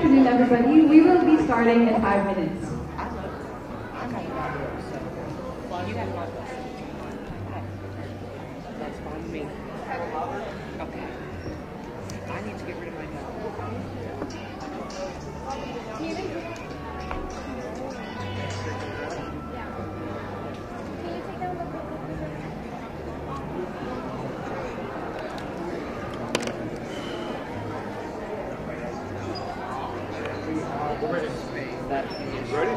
afternoon, everybody. We will be starting in 5 minutes. You have one. That's fine me. Okay. I need to get rid of my note. Ready?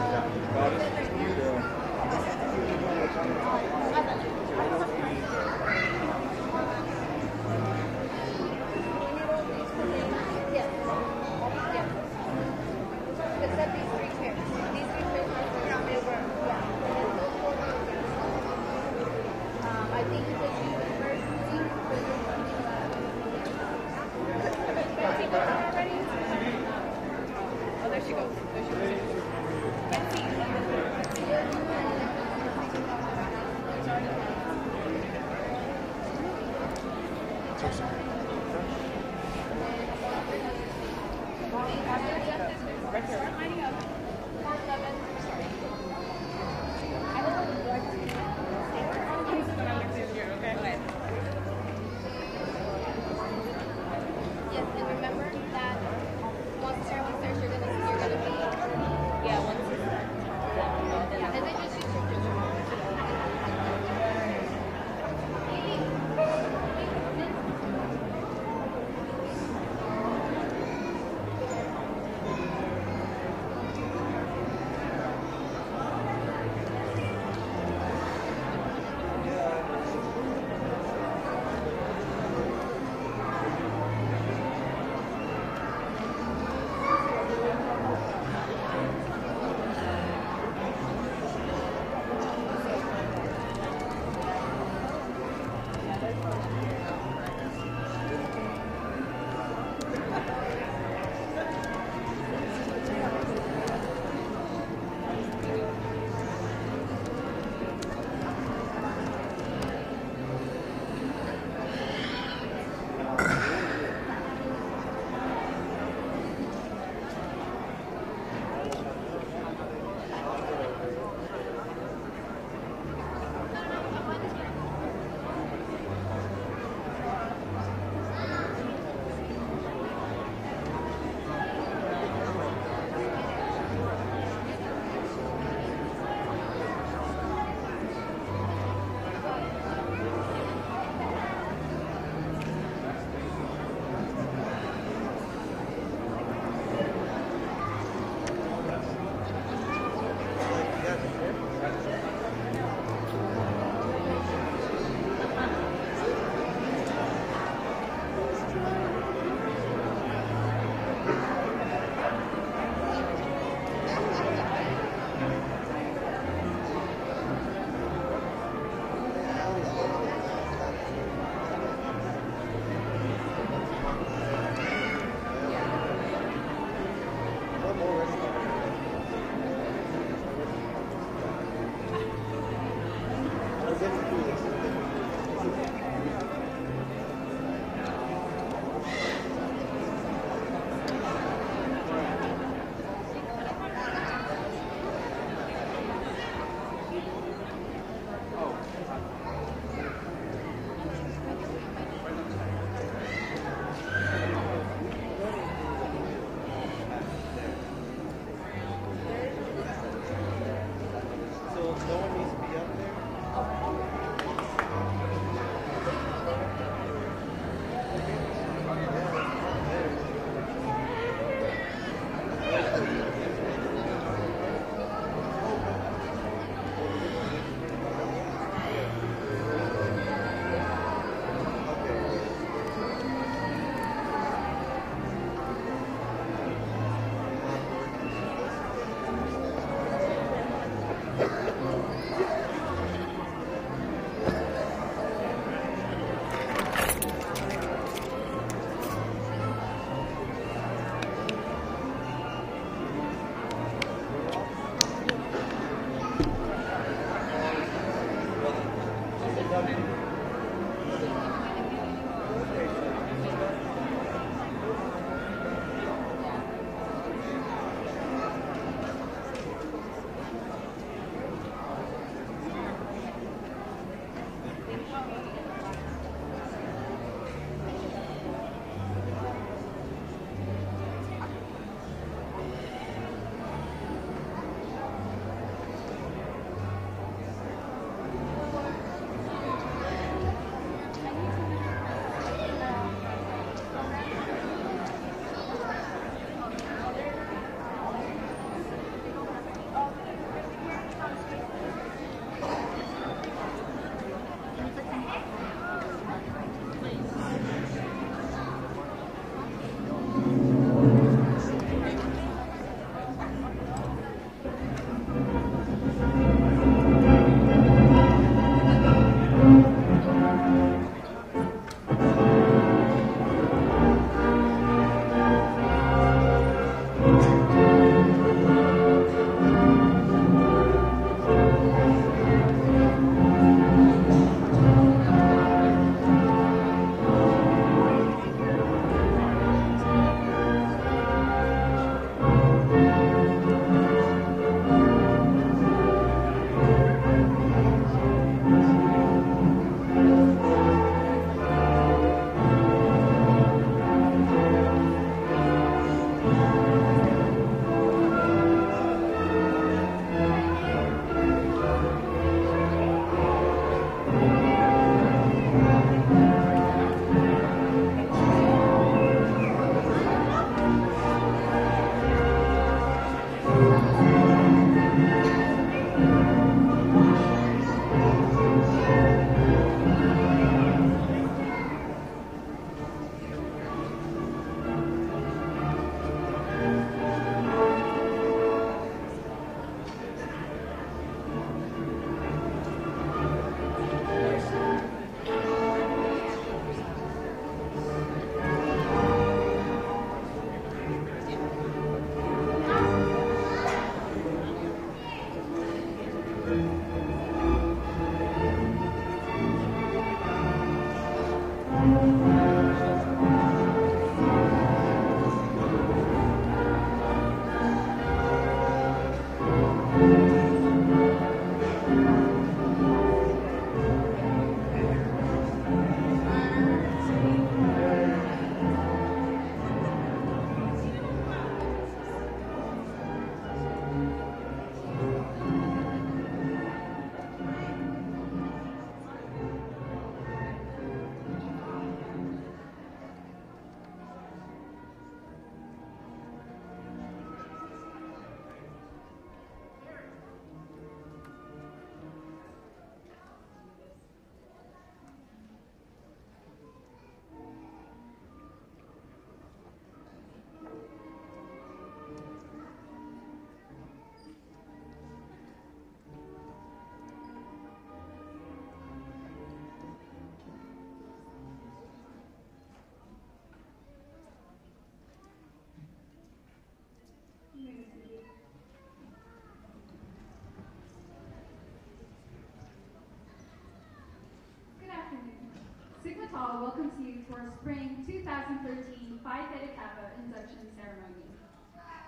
welcomes you to our Spring 2013 Phi Theta Kappa Induction Ceremony.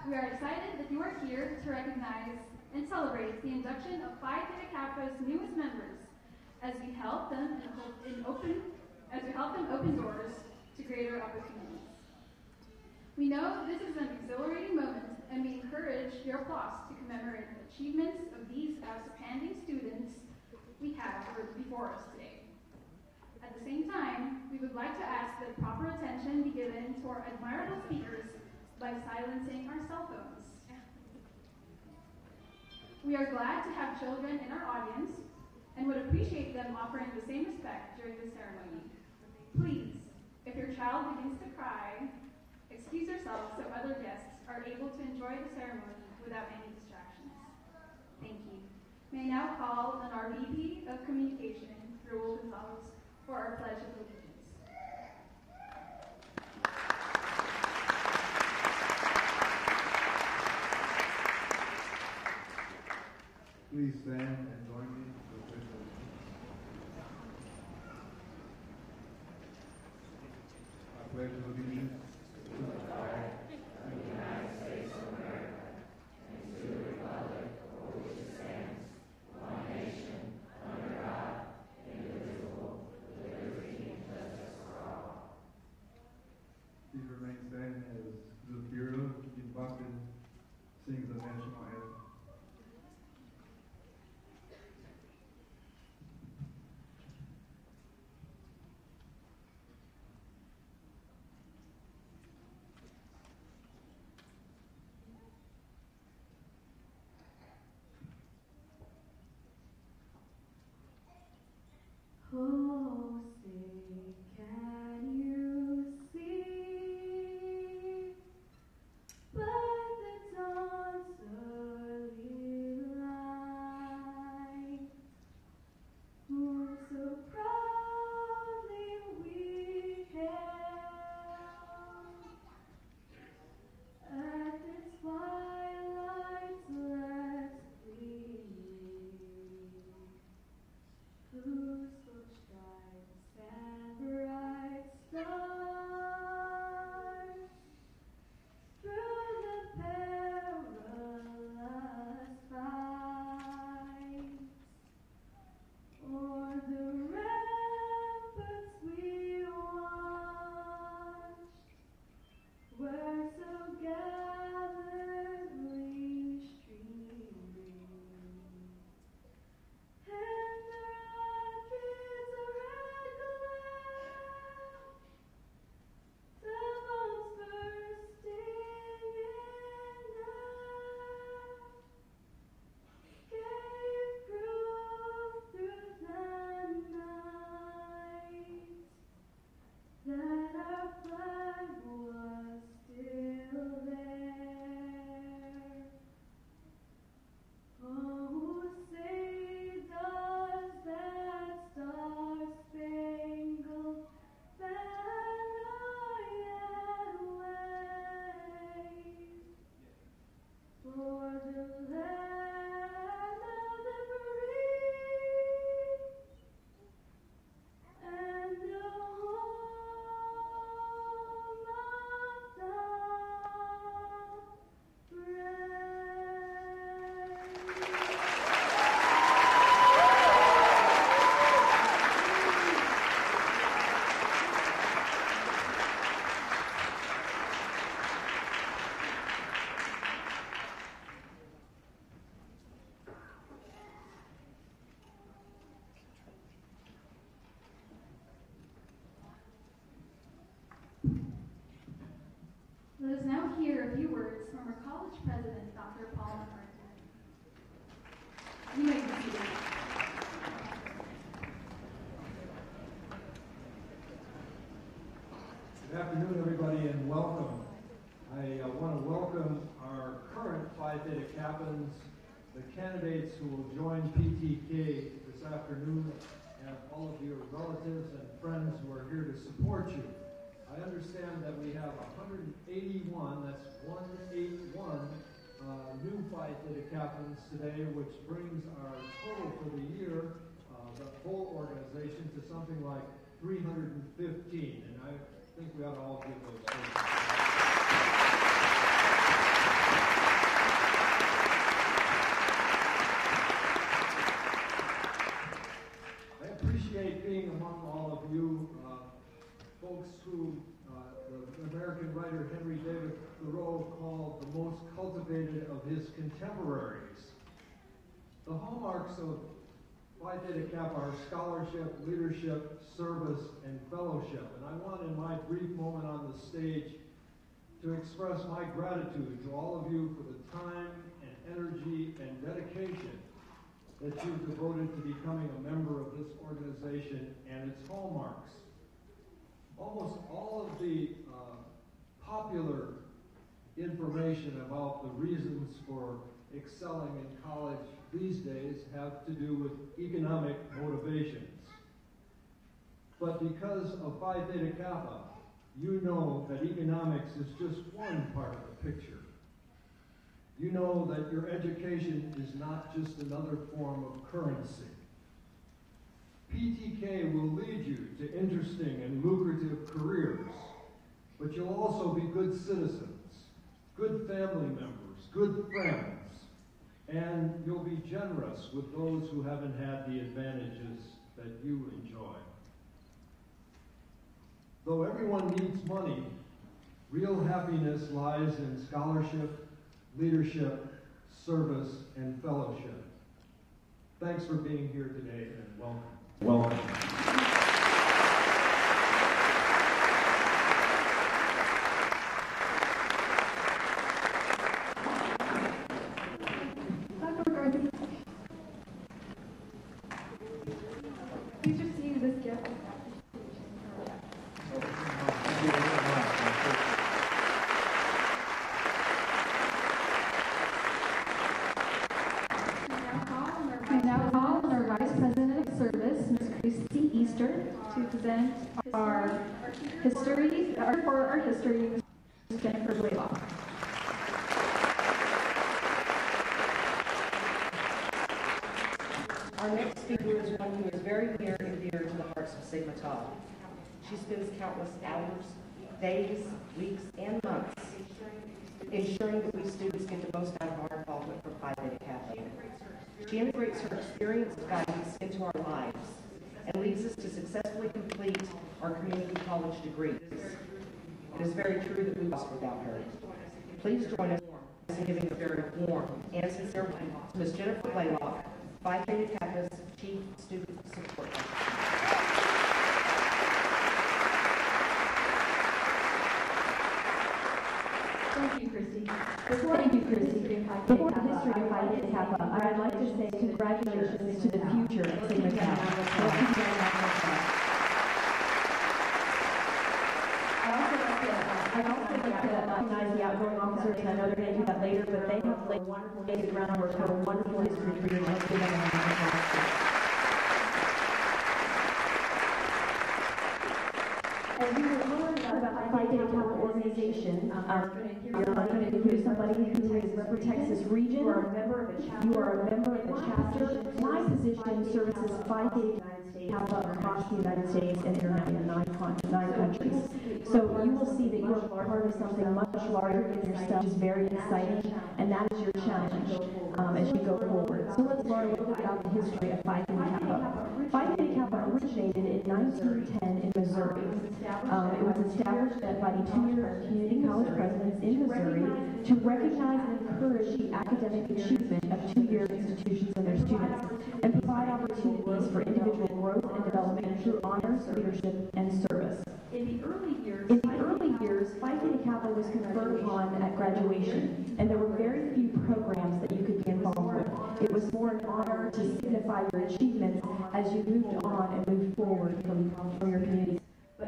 We are excited that you are here to recognize and celebrate the induction of Phi Theta Kappa's newest members as we help them open doors to greater opportunities. We know this is an exhilarating moment, and we encourage your applause to commemorate the achievements of these outstanding students we have before us today. At the same time, we would like to ask that proper attention be given to our admirable speakers by silencing our cell phones. We are glad to have children in our audience and would appreciate them offering the same respect during the ceremony. Please, if your child begins to cry, excuse yourself so other guests are able to enjoy the ceremony without any distractions. Thank you. May I now call on our VP of Communication, Raul Gonzalez, for our Pledge of Allegiance. Please stand and join me for the Pledge of Allegiance. I pledge allegiance to the flag of the United States of America and to the republic for which it stands, one nation, under God, indivisible, with liberty and justice for all. Please remain standing as the Bureau Induction sings the national anthem. You may be seated. Good afternoon, everybody, and welcome. I want to welcome our current Phi Theta Kappas, the candidates who will join PTK this afternoon, and all of your relatives and friends who are here to support you. I understand that we have 181, that's 181, new Phi Theta Kappas today, which brings our total for the year, the whole organization, to something like 315, and I think we ought to all give those folks. I appreciate being among all of you folks who the American writer Henry David Thoreau called the most cultivated of his contemporaries. The hallmarks of Phi Theta Kappa are scholarship, leadership, service, and fellowship. And I want, in my brief moment on the stage, to express my gratitude to all of you for the time and energy and dedication that you've devoted to becoming a member of this organization and its hallmarks. Almost all of the popular information about the reasons for excelling in college these days have to do with economic motivations. But because of Phi Theta Kappa, you know that economics is just one part of the picture. You know that your education is not just another form of currency. PTK will lead you to interesting and lucrative careers, but you'll also be good citizens, good family members, good friends, and you'll be generous with those who haven't had the advantages that you enjoy. Though everyone needs money, real happiness lies in scholarship, leadership, service, and fellowship. Thanks for being here today, and welcome. Welcome. Please receive this gift. To present our history, Ms. Jennifer Blaylock. Our next speaker is one who is very near and dear to the hearts of Sigma Tau. She spends countless hours, days, weeks, and months ensuring that we students get the most out of our involvement from Phi Theta Kappa. She integrates her experience and guidance into our lives and leads us to successfully complete our community college degrees. It is very true that we lost without her. Please join us in giving a very warm and sincere welcome to Ms. Jennifer Blaylock, Phi Theta Kappa's Chief Student Support Officer. Thank you, Christy. Before the history of Phi Theta Kappa, I'd like to say congratulations to the future of Sigma Tau. I'd also like to recognize the outgoing officers, and I know they're going to do that later, but they have laid the groundwork for a wonderful history for your next As you will learn about the Phi Theta Kappa organization, you're going to hear somebody who protects this region. You are a member of the chapter. My position services Phi Theta Kappa across the United States and in 9 countries. So you will see that you are part of something much larger than yourself, which is very exciting, and that is your challenge as you go forward. So let's learn a little bit about the history of Phi Theta Kappa. Phi Theta Kappa originated in 1910 in Missouri. It was established by the two-year community college presidents in Missouri to recognize and encourage the academic achievement of two-year institutions and their students, and provide opportunities for individual growth and development through honors, leadership, and service. In the early years, Phi Theta Kappa was conferred upon at graduation, and there were very few programs that you could be involved with. It was more an honor to signify your achievements as you moved on and moved forward from your community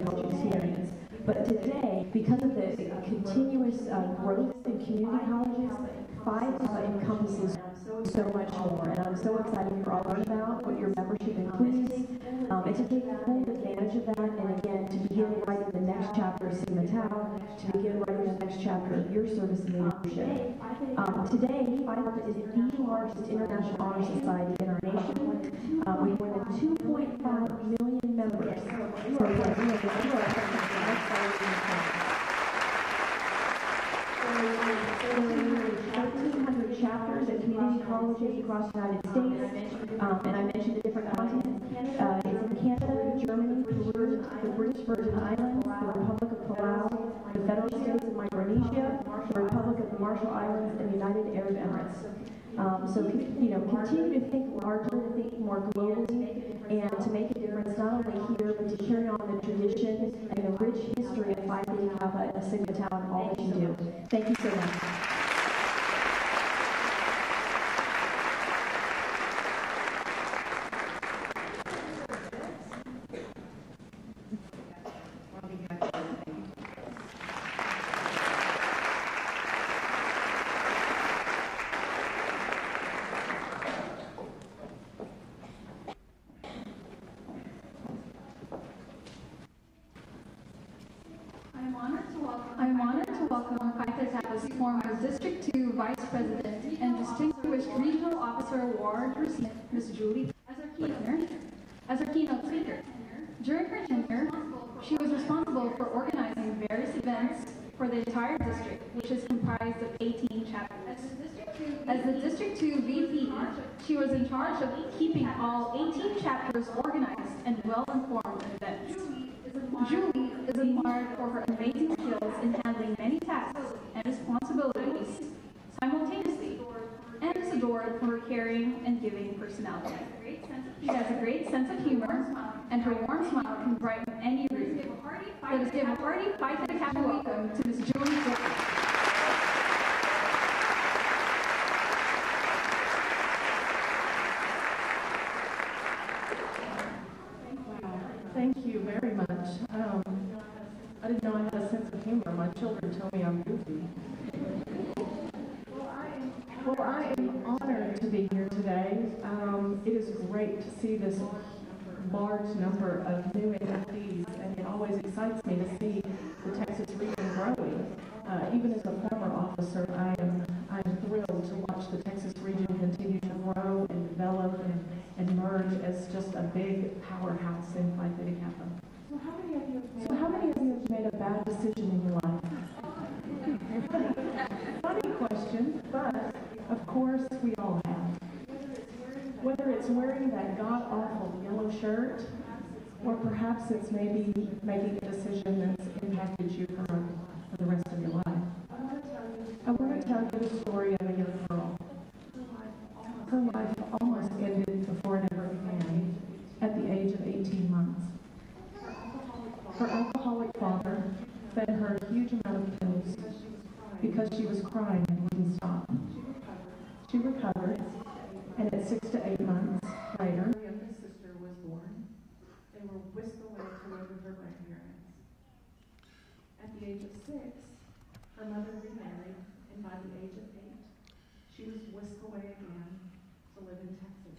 college experience. But today, because of the continuous growth in community colleges, Phi Alpha encompasses so much more, and I'm so excited for all to learn about what your membership includes, and to take full advantage of that, and again, to begin writing the next chapter of Sigma Tau, to begin writing the next chapter of your service and leadership. Today, Phi Alpha is the largest international honor society in our nation, with more than 2.5 million members. So again, we have a number of 1,300 chapters at community colleges across the United States, and I mentioned the different continents. It's in Canada, Germany, Peru, the British Virgin Islands, the Republic of Palau, the Federal States of Micronesia, the Republic of the Marshall Islands, and the United Arab Emirates. So, continue to think larger, to think more globally, and to make a difference not only here, but to carry on the tradition and the rich history of Phi Beta Kappa and Sigma Tau and all that you do. Thank you so much. I'm honored to welcome Phi Theta Kappa's former District 2 Vice President and Distinguished Regional Officer Award recipient, Ms. Julie, as our keynote speaker. During her tenure, she was responsible for organizing various events for the entire district, which is comprised of 18 chapters. As the District 2 VP, she was in charge of keeping all 18 chapters organized and well-informed events. Julie is admired for her amazing skills in handling many tasks and responsibilities simultaneously, and is adored for her caring and giving personality. She has a great sense of humor, and her warm smile can brighten any room. Let us give a hearty Phi Theta Kappa welcome to Ms. Julie Zipper. Thank you very much. I didn't know I had a sense of humor. My children tell me I'm goofy. Well, I am honored to be here today. It is great to see this large number of new inductees, and it always excites me to see the Texas region growing. Even as a former officer, I am thrilled to watch the Texas region continue to grow and develop and emerge as just a big powerhouse in Phi Theta Kappa. So how many of you have made a bad decision in your life? Funny question, but of course we all have. Whether it's wearing that god-awful yellow shirt, or perhaps it's maybe making a decision that's impacted you for the rest of your life. I want to tell you the story of a young girl. Her life almost ended before it ever began, at the age of 18 months. Her alcoholic father fed her a huge amount of pills because she was crying and wouldn't stop. She recovered, and at 6 to 8 months later, her youngest sister was born. They were whisked away to live with her grandparents. At the age of 6, her mother remarried, and by the age of 8, she was whisked away again to live in Texas.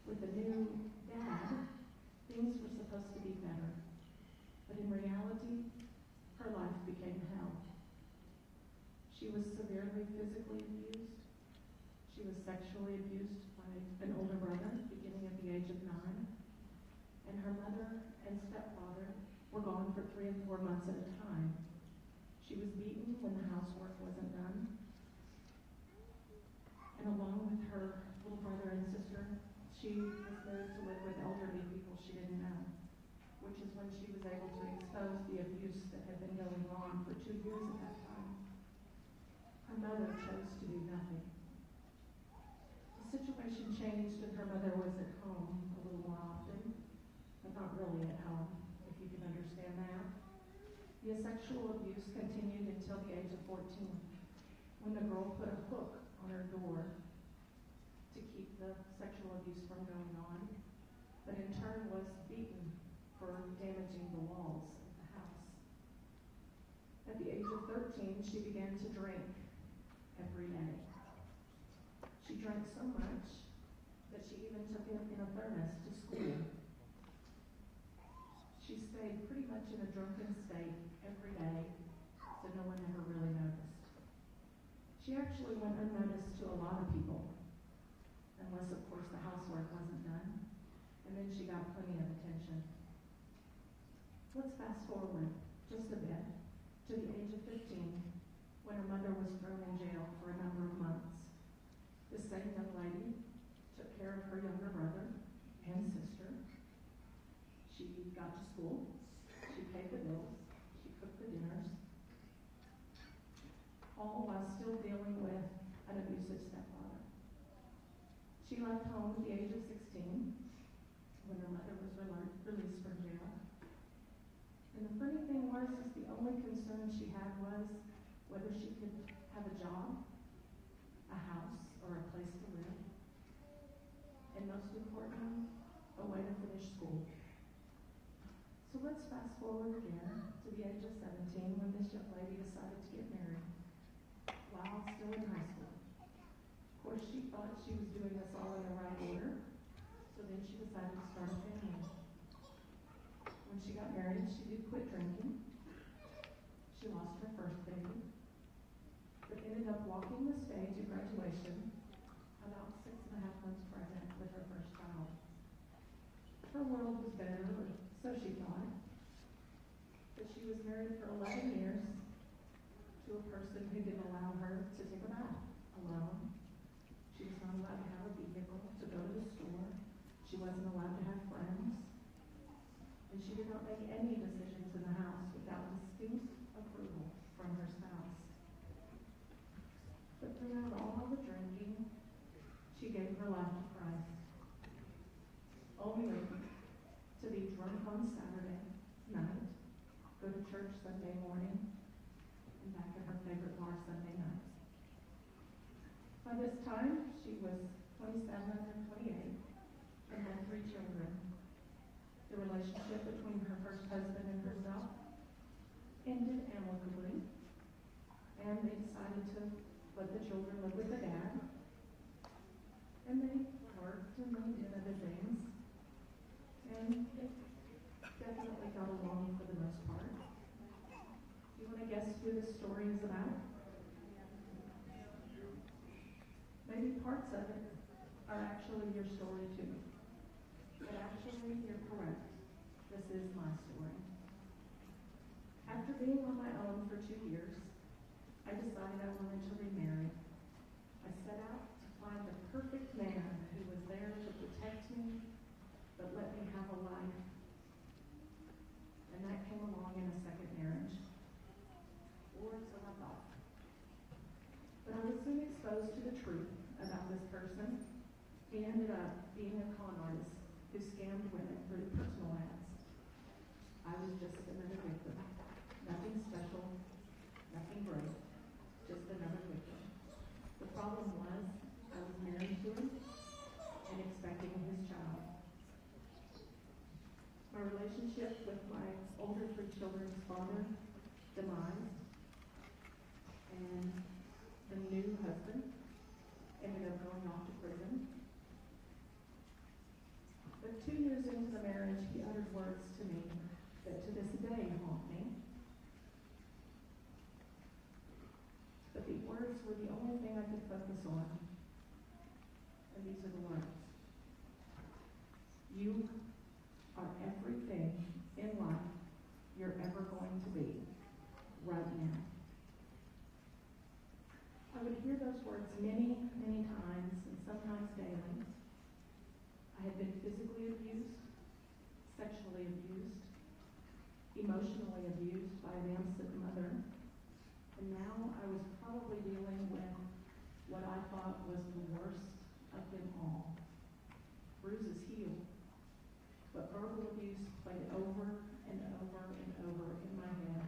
With the new dad, things were supposed to be better. But in reality, her life became hell. She was severely physically abused. She was sexually abused by an older brother beginning at the age of 9. And her mother and stepfather were gone for 3 and 4 months at a time. She was beaten when the housework wasn't done. And along with her little brother and sister, she was moved to live with elderly people she didn't know, which is when she was able to expose the abuse that had been going on for 2 years at that time. Her mother chose to do nothing. The situation changed and her mother was at home a little more often, but not really at home, if you can understand that. The sexual abuse continued until the age of 14, when the girl put a hook on her door to keep the sexual abuse from going on, but in turn was beaten for damaging the walls of the house. At the age of 13, she began to drink every day. She drank so much that she even took it in a thermos to school. She stayed pretty much in a drunken state every day, so no one ever really noticed. She actually went unnoticed to a lot of people, unless, of course, the housework wasn't done, and then she got plenty of attention. Let's fast forward just a bit to the age of 15, when her mother was thrown in jail for a number of months. The same young lady took care of her younger brother and sister. She got to school, she paid the bills, she cooked the dinners, all while still dealing with an abusive stepfather. She left home at the age of 16 when her mother was released from jail. And the funny thing was, is the only concern she had was whether she could have a job, a house, or a place to live, and most importantly, a way to finish school. So let's fast forward again to the age of 17 when this young lady decided to get married while still in high school. Of course, she thought she was doing this all in the right order, so then she decided to start a family. When she got married, she did quit drinking. She lost her first baby, but ended up walking the stage at graduation about 6.5 months pregnant with her first child. Her world was better, or so she thought. But she was married for 11 years to a person who didn't allow her to take a bath alone. She was not allowed to have a vehicle to go to the store. She wasn't allowed to have friends. And she did not make any decisions in the house without distinct approval from her spouse. But throughout all the drinking, she gave her life to Christ, only to be drunk on Saturday night, go to church Sunday morning, and back at her favorite bar Sunday night. By this time, she was 27 and 28 and had 3 children. The relationship between her first husband and herself ended amicably, and they decided to let the children live with the dad. And they worked and they did other things, and they definitely got along for the most part. You want to guess who this story is about? Maybe parts of it are actually your story too. But actually, you're correct. This is my story. After being on my own for 2 years, I decided I wanted to remarry. I set out to find the perfect man who was there to protect me, but let me have a life. And that came along in a second marriage. Or so I thought. But I was soon exposed to the truth about this person. He ended up being a con artist who scammed women through personal ads. I was just another victim. Nothing special, nothing great, just another victim. The problem was, I was married to him and expecting his child. My relationship with my older 3 children's father demised, and the new husband ended up going off to prison. But 2 years into the marriage, he uttered words to me that to this day haunt me. But the words were the only thing I could focus on. And these are the words. You are everything in life you're ever going to be right now. I would hear those words many, many times, and sometimes daily. I had been physically abused, sexually abused, emotionally abused by an absent mother, and now I was probably dealing with what I thought was the worst of them all. Bruises healed, but verbal abuse played over and over and over in my head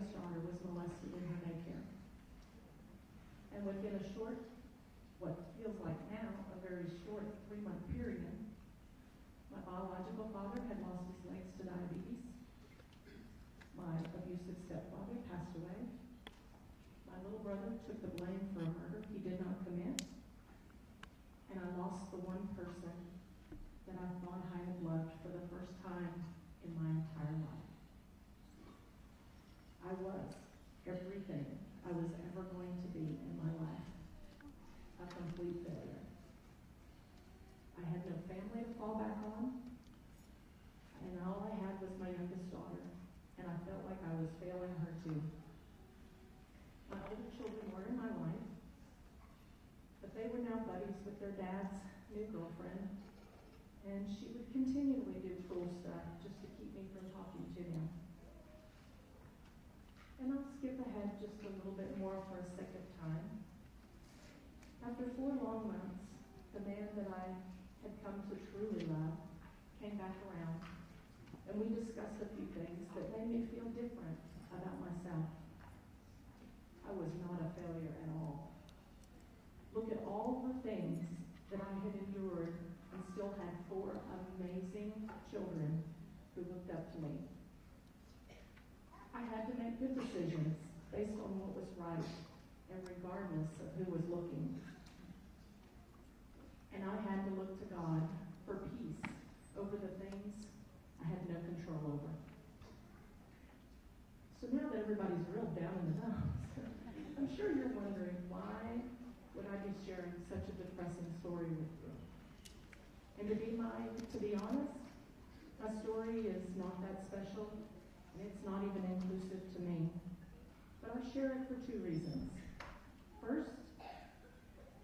youngest daughter was molested in her daycare. And within a short, what feels like now, a very short 3-month period, my biological father had lost his legs to diabetes. My abusive stepfather passed away. My little brother took the blame for a murder he did not commit. And I lost the one person that I thought I had loved for the first time in my entire life. I was everything I was ever going to be in my life. A complete failure. I had no family to fall back on, and all I had was my youngest daughter, and I felt like I was failing her too. My older children were in my life, but they were now buddies with their dad's new girlfriend, and she would continually do cruel stuff just to keep me from talking to them. And I'll skip ahead just a little bit more for a sake of time. After 4 long months, the man that I had come to truly love came back around, and we discussed a few things that made me feel different about myself. I was not a failure at all. Look at all the things that I had endured and still had 4 amazing children who looked up to me. I had to make good decisions based on what was right and regardless of who was looking. And I had to look to God for peace over the things I had no control over. So now that everybody's real down in the dumps, I'm sure you're wondering, why would I be sharing such a depressing story with you? And to be honest, my story is not that special, and it's not even inclusive to me. But I share it for 2 reasons. First,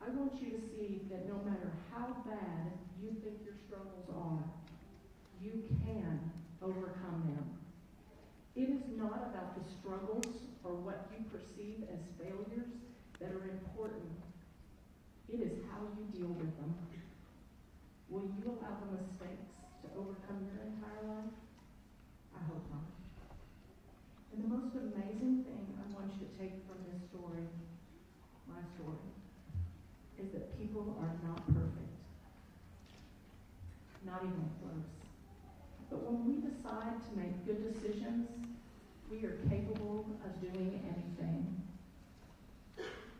I want you to see that no matter how bad you think your struggles are, you can overcome them. It is not about the struggles or what you perceive as failures that are important. It is how you deal with them. Will you allow the mistakes to overcome your entire life? I hope not. And the most amazing thing I want you to take from this story, my story, is that people are not perfect. Not even close. But when we decide to make good decisions, we are capable of doing anything.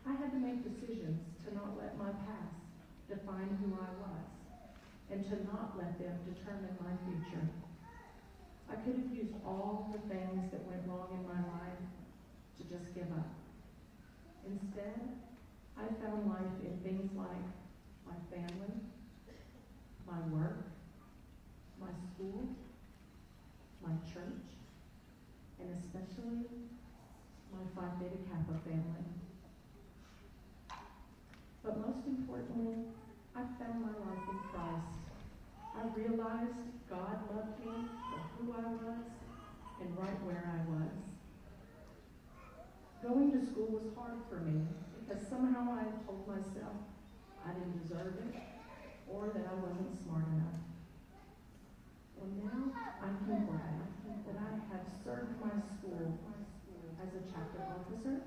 I had to make decisions to not let my past define who I was, and to not let them determine my future. I could have used all the things that went wrong in my life to just give up. Instead, I found life in things like my family, my work, my school, my church, and especially my Phi Beta Kappa family. But most importantly, I found my life in Christ. I realized God loved me for who I was and right where I was. Going to school was hard for me because somehow I told myself I didn't deserve it or that I wasn't smart enough. Well, now I'm glad that I have served my school as a chapter officer,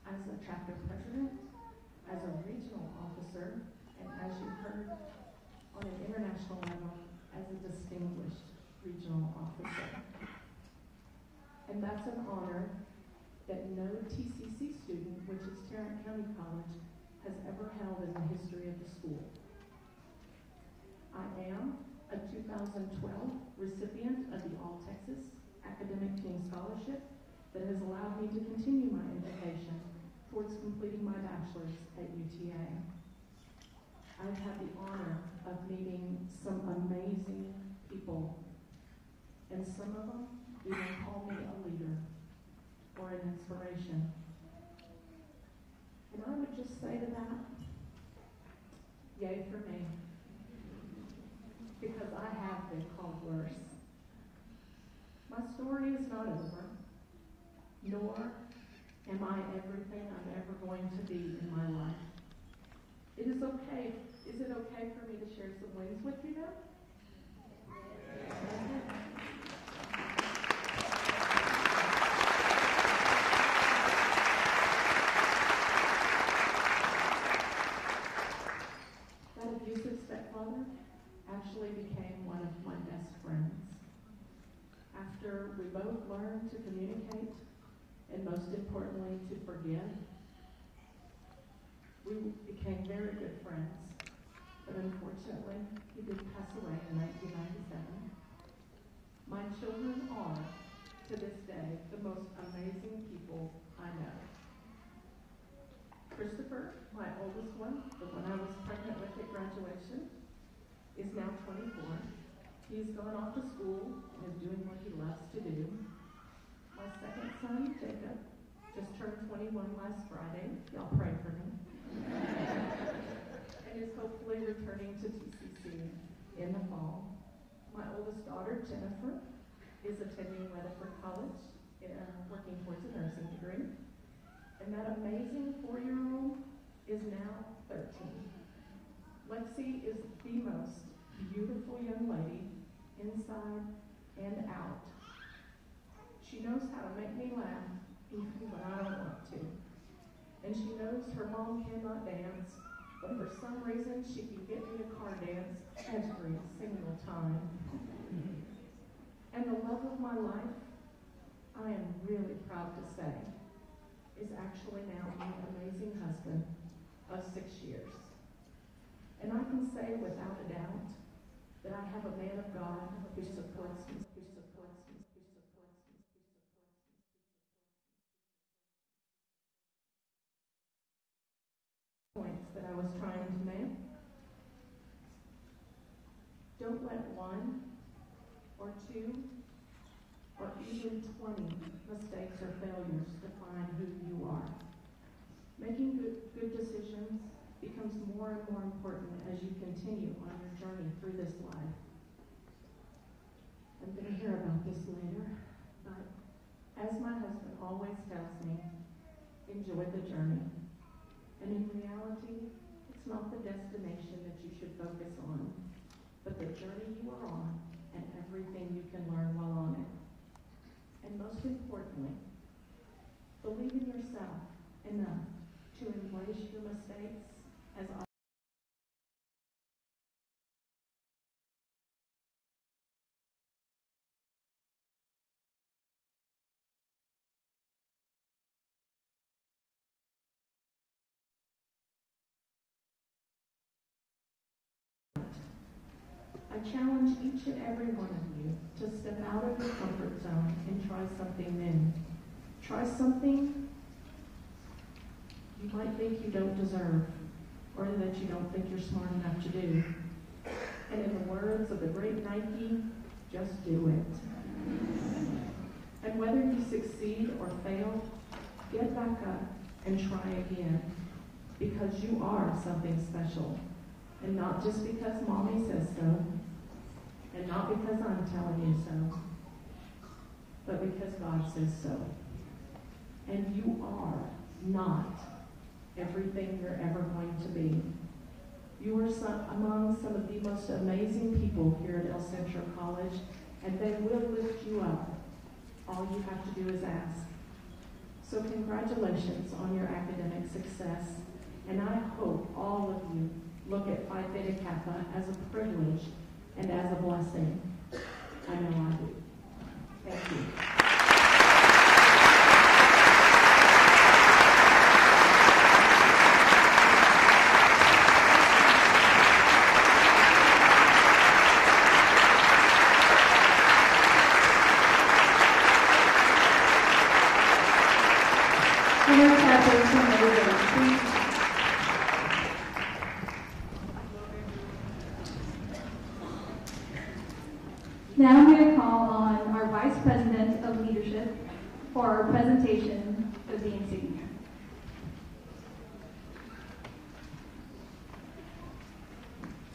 as a chapter president, as a regional officer, and as you heard, on an international level, as a distinguished regional officer. And that's an honor that no TCC student, which is Tarrant County College, has ever held in the history of the school. I am a 2012 recipient of the All Texas Academic Team Scholarship that has allowed me to continue my education towards completing my bachelor's at UTA. I've had the honor of meeting some amazing people, and some of them even call me a leader or an inspiration. And I would just say to that, yay for me, because I have been called worse. My story is not over, nor am I everything I'm ever going to be in my life. It is okay. Is it okay for me to share some wins with you now? stepfather actually became one of my best friends. After we both learned to communicate, and most importantly, to forgive, we became very good friends. But unfortunately, he did pass away in 1997. My children are, to this day, the most amazing people I know. Christopher, my oldest one, the one I was pregnant with at graduation, is now 24. He's gone off to school and is doing what he loves to do. My second son, Jacob, just turned 21 last Friday. Y'all pray for him. And is hopefully returning to TCC in the fall. My oldest daughter, Jennifer, is attending Weatherford College, working towards a nursing degree. And that amazing 4-year-old is now 13. Lexi is the most beautiful young lady, inside and out. She knows how to make me laugh, even when I don't want to. And she knows her mom cannot dance, but for some reason she can get me to car dance every single time. And the love of my life, I am really proud to say, is actually now my amazing husband of 6 years. And I can say without a doubt that I have a man of God who supports me, Points that I was trying to make. Don't let 1 or 2 or even 20 mistakes or failures define who you are. Making good decisions becomes more and more important as you continue on your journey through this life. I'm going to hear about this later, but as my husband always tells me, enjoy the journey. And in reality, it's not the destination that you should focus on, but the journey you are on and everything you can learn while on it. And most importantly, believe in yourself enough to embrace your mistakes as I challenge each and every one of you to step out of your comfort zone and try something new. Try something you might think you don't deserve, or that you don't think you're smart enough to do. And in the words of the great Nike, just do it. And whether you succeed or fail, get back up and try again, because you are something special. And not just because mommy says so, and not because I'm telling you so, but because God says so. And you are not everything you're ever going to be. You are among some of the most amazing people here at El Centro College, and they will lift you up. All you have to do is ask. So congratulations on your academic success, and I hope all of you look at Phi Theta Kappa as a privilege and as a blessing. I know I do. Thank you. Now I'm going to call on our Vice President of Leadership for our presentation of the insignia.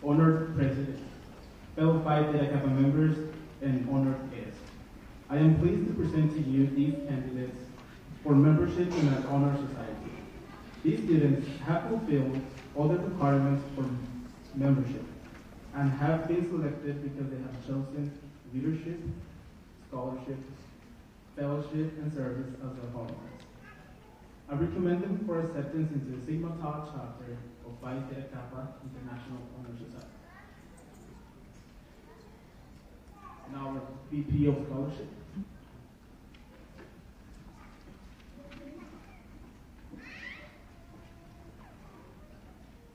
Honored President, fellow Phi Theta Kappa members, and honored guests, I am pleased to present to you these candidates for membership in our honor society. These students have fulfilled all the requirements for membership and have been selected because they have chosen leadership, scholarship, fellowship, and service as their hallmarks. I recommend them for acceptance into the Sigma Tau chapter of Phi Theta Kappa International Honor Society. VP of Scholarship.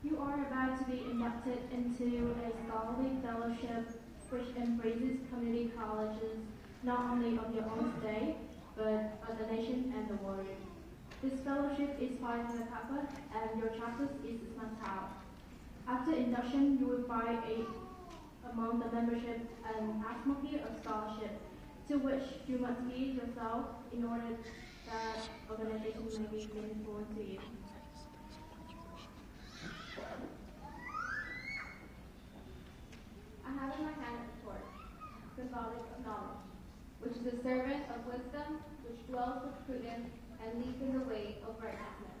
You are about to be inducted into a scholarly fellowship which embraces community colleges not only of your own state, but of the nation and the world. This fellowship is Phi Theta Kappa, and your chapter is Sigma Tau. After induction, you will find among the membership an atmosphere of scholarship, to which you must feed yourself in order that organization may be meaningful to you. I have in my hand a sword, symbolic of knowledge, which is a servant of wisdom, which dwells with prudence and leads in the way of righteousness,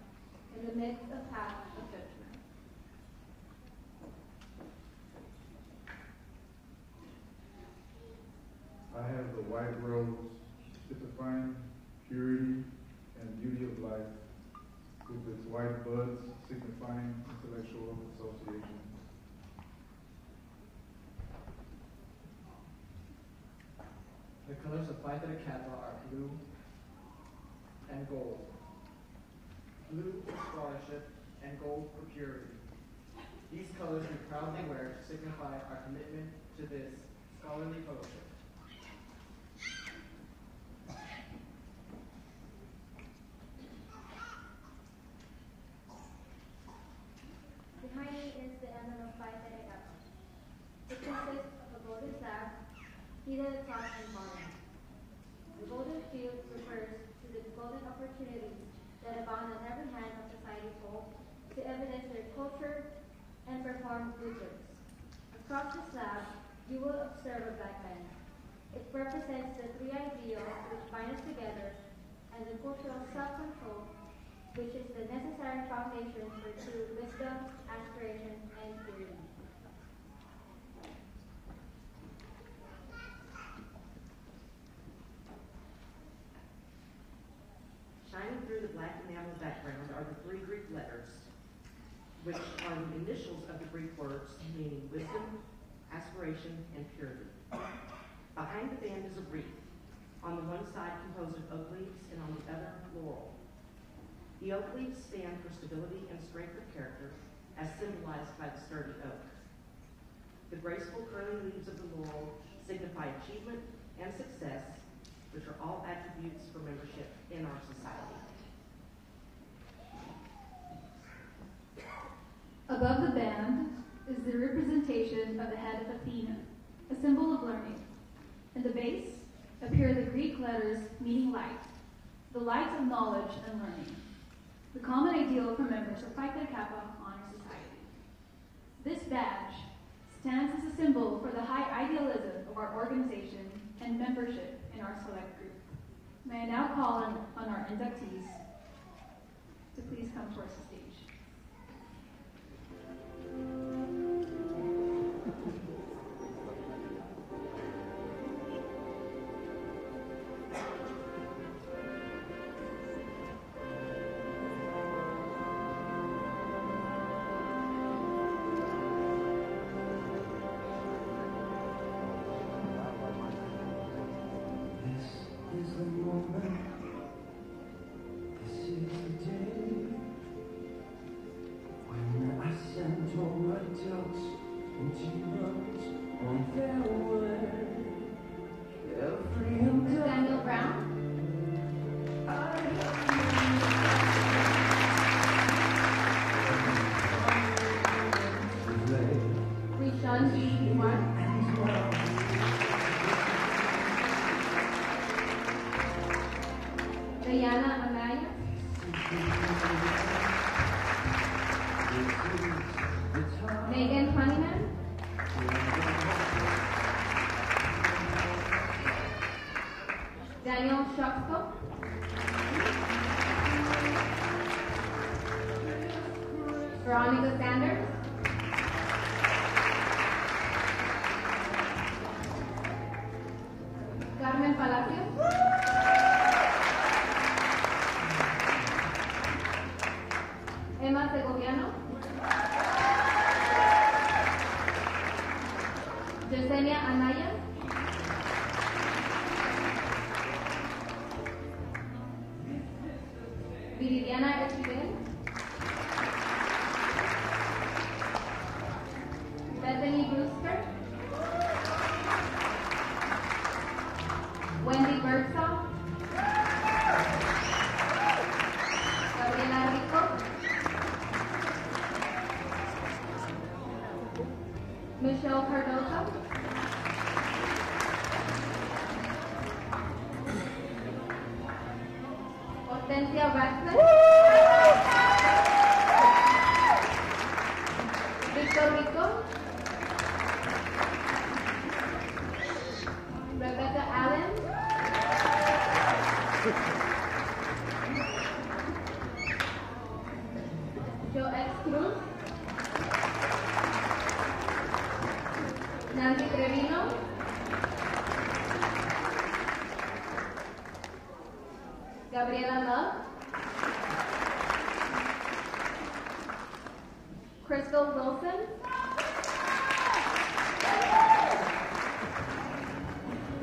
in the midst of paths of judgment. I have the white rose, typifying purity and beauty of life, with its white buds signifying intellectual association. The colors of Phi Theta Kappa are blue and gold. Blue for scholarship and gold for purity. These colors we proudly wear to signify our commitment to this scholarly fellowship. Behind me is the emblem of Phi Theta Kappa. It consists of a golden staff, heated at the top and bottom. The golden shield refers to the golden opportunities that abound on every hand of society's whole to evidence their culture and perform good works. Across the slab, you will observe a black band. It represents the three ideals which bind us together and the cultural self-control, which is the necessary foundation for true wisdom, aspiration, and purity. Shining through the black enamel background are the three Greek letters, which are the initials of the Greek words meaning wisdom, aspiration, and purity. Behind the band is a wreath, on the one side composed of oak leaves and on the other laurel. The oak leaves stand for stability and strength of character, as symbolized by the sturdy oak. The graceful curling leaves of the laurel signify achievement and success, which are all attributes for membership in our society. Above the band is the representation of the head of Athena, a symbol of learning. In the base appear the Greek letters meaning light, the light of knowledge and learning, the common ideal for members of Phi Theta Kappa Honor Society. This badge stands as a symbol for the high idealism of our organization and membership in our select group. May I now call on our inductees to please come towards the stage. Daniel Brown. Rishan B. Mark. Diana Amaya. Megan Honeyman. Daniel Shuxko. Veronica Sanders. Carmen Palacio. Emma Segoviano. Yesenia Anaya. Michelle Cardoso. Hortensia Radcliffe. Victor Rico. Rebecca Allen. Joe X. Cruz. Nancy Trevino. Gabriela Love. Crystal Wilson.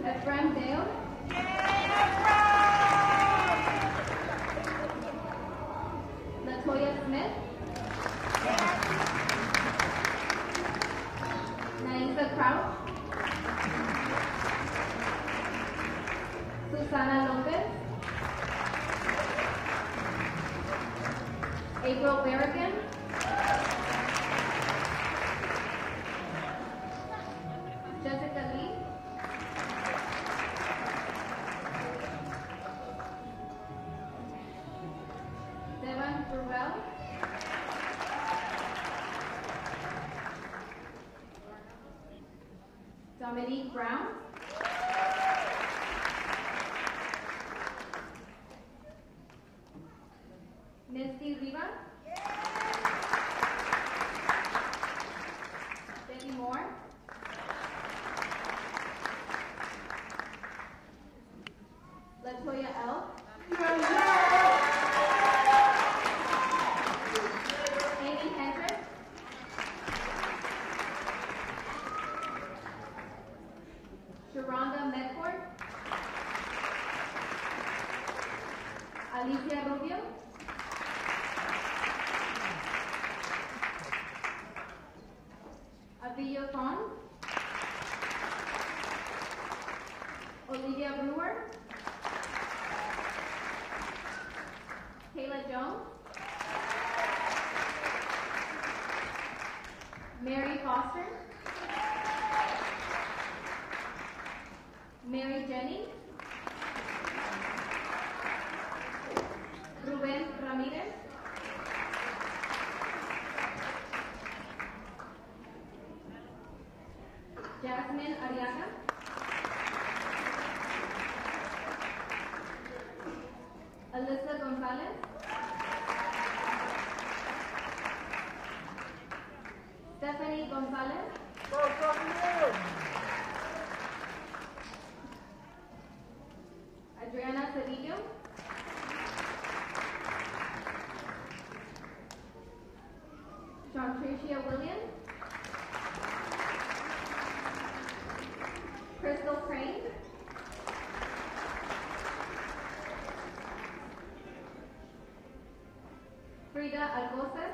Ephraim Dale. Latoya Smith. Naisa Crouch. Susana Lopez. April Berrigan. Jessica Lee. Devon Burrell. Dominique Brown. Misty Riva. Debbie Moore. Latoya L. Amy Hendrick. Sharonda Medford. Alicia Rubio. Avillo Thon. Olivia Brewer. Kayla Jones. Mary Foster. Mary Jennings. Ruben Ramirez. Jasmine Ariaga. Alyssa Gonzalez. Stephanie Gonzalez. Adriana Cedillo. John-Tricia Williams. Crystal Crane. Frida Alcocer.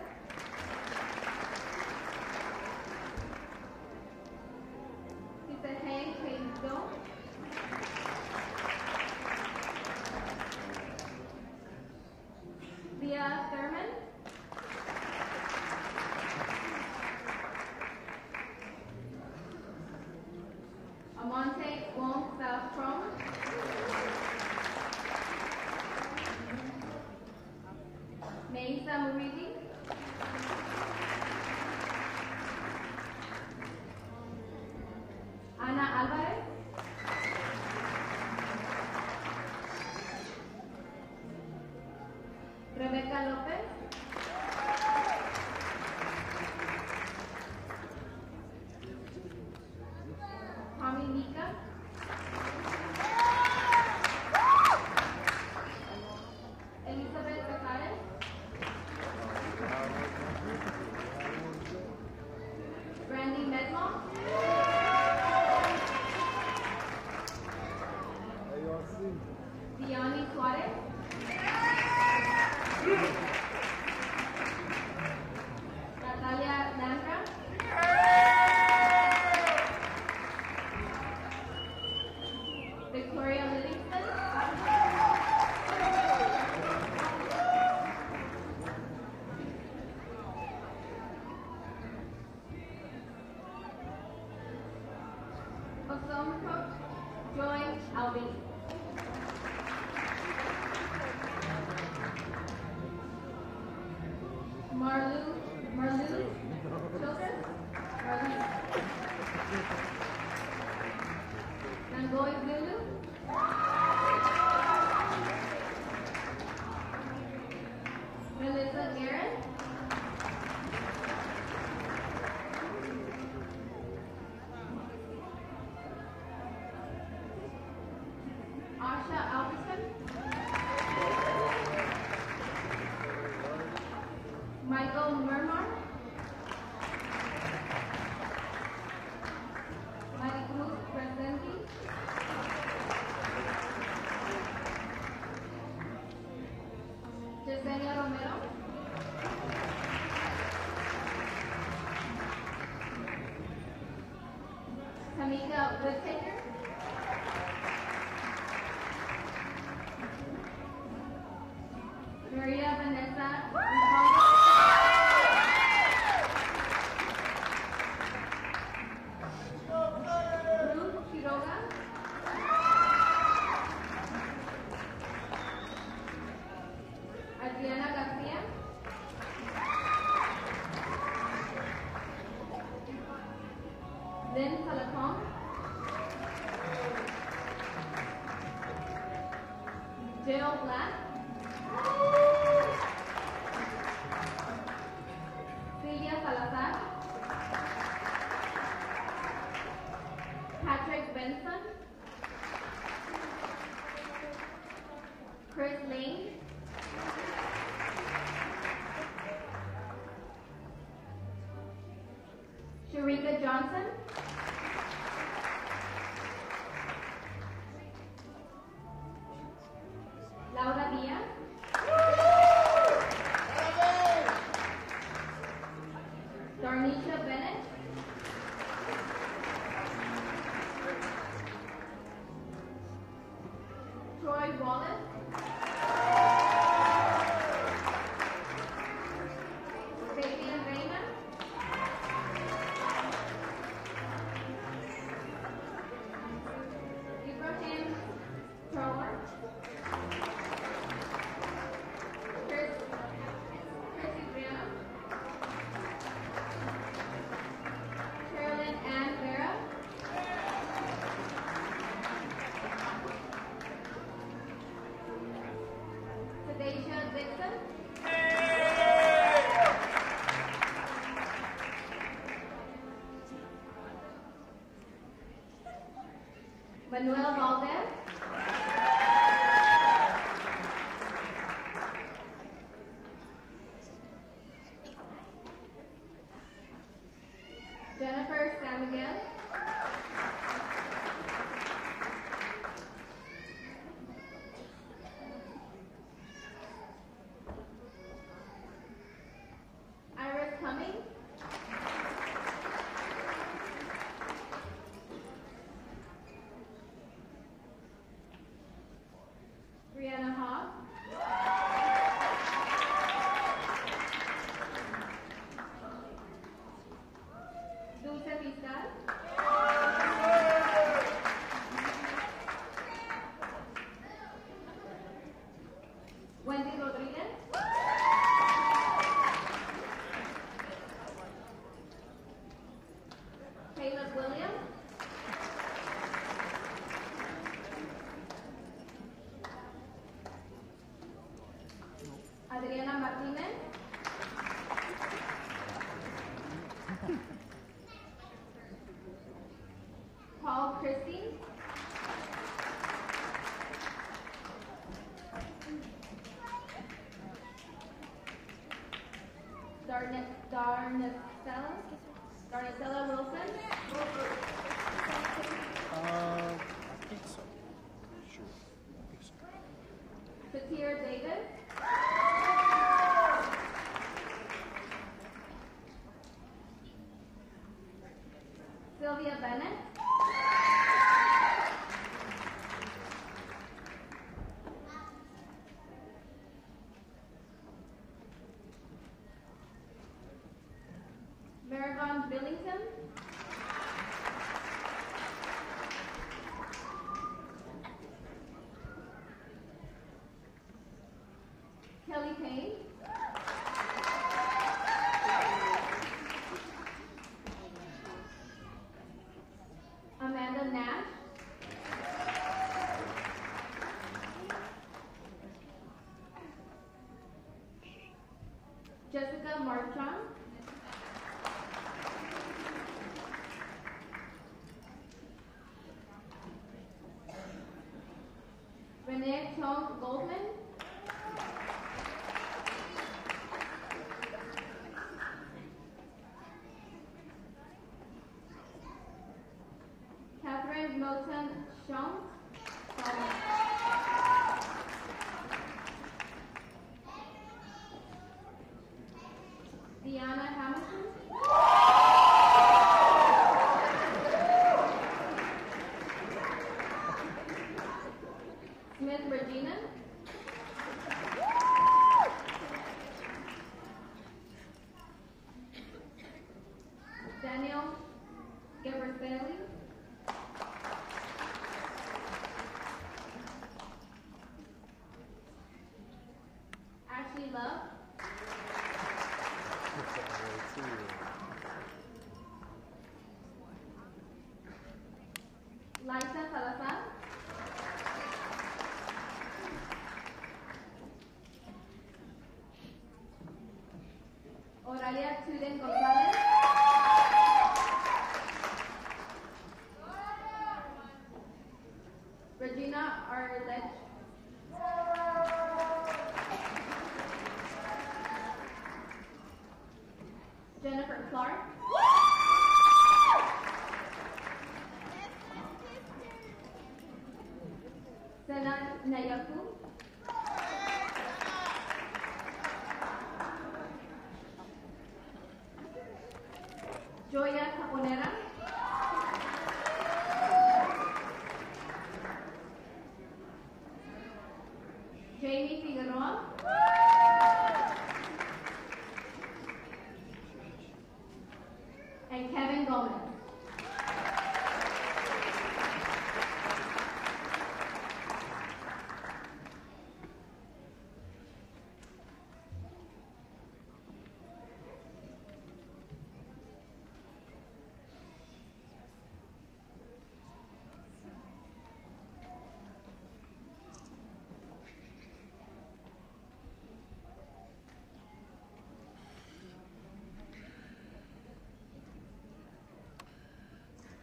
Kisaheng Keizo. Leah Thurman. Amonte Wong South Chrome. Meisa Muridi. Ana Alvarez. Rebecca Lopez. Tommy Mika. Elizabeth Casares. Brandy Medlock. Diani Suarez. Awesome Coach, Joy Albi. Marlu, children, Marlu. Nangoy Lulu. Melissa Garrett. Asha Alverson. Michael Murmar. Maricruz Presenti. Yesenia Romero. Tamika Whittaker. Maria Vanessa Ricardo. Ruth Quiroga. Adriana Garcia. Lynn Salacon. Jill Black. Silvia Salazar. Patrick Benson. Chris Lane. Sharika Johnson. Laura Diaz. Darnisha Bennett. Troy Wallace. Fabian Raymond. Ibrahim Trower. Chris Adriana. Carolyn Ann Vera. Sadacia Dixon. Manuel Valdez. Jennifer San Miguel. Iris Cummings. Brianna Hogg. Dulce Fiscal. Wendy Rodriguez. Caleb Williams. Adriana Martinez. Paul Christie. Darnestella Wilson. I think so. Sure. I think so. Satir Davis. Sylvia Bennett. Marivon Billington. Renee Chong Goldman. Catherine Moulton Shong. Deanna Hamilton. Smith Regina. Daniel Gabrielli. Ashley Love. Liza Salazar. Oralia Tuden Gonzalez. Regina Arledge. Jennifer Clark. Senan Nayaku. Joya Caponera. Jamie Figueroa. And Kevin Gomez.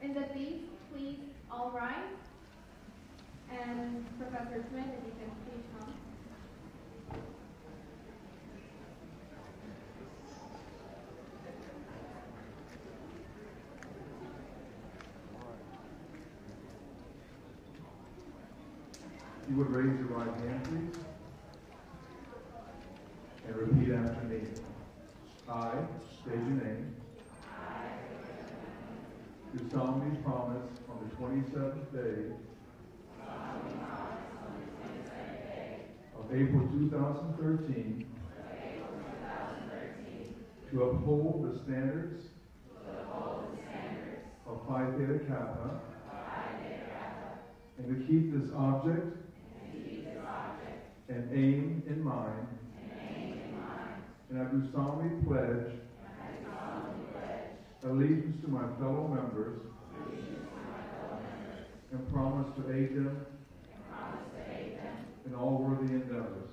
In the seats, please all rise. And Professor Smith, if you can please come. You would raise your right hand, please, and repeat after me. I state your name. Do solemnly promise on the 27th day of April 2013 to uphold the standards of Phi Theta Kappa and to keep this object and aim in mind, and I do solemnly pledge allegiance to my fellow members and promise to aid them in all worthy endeavors.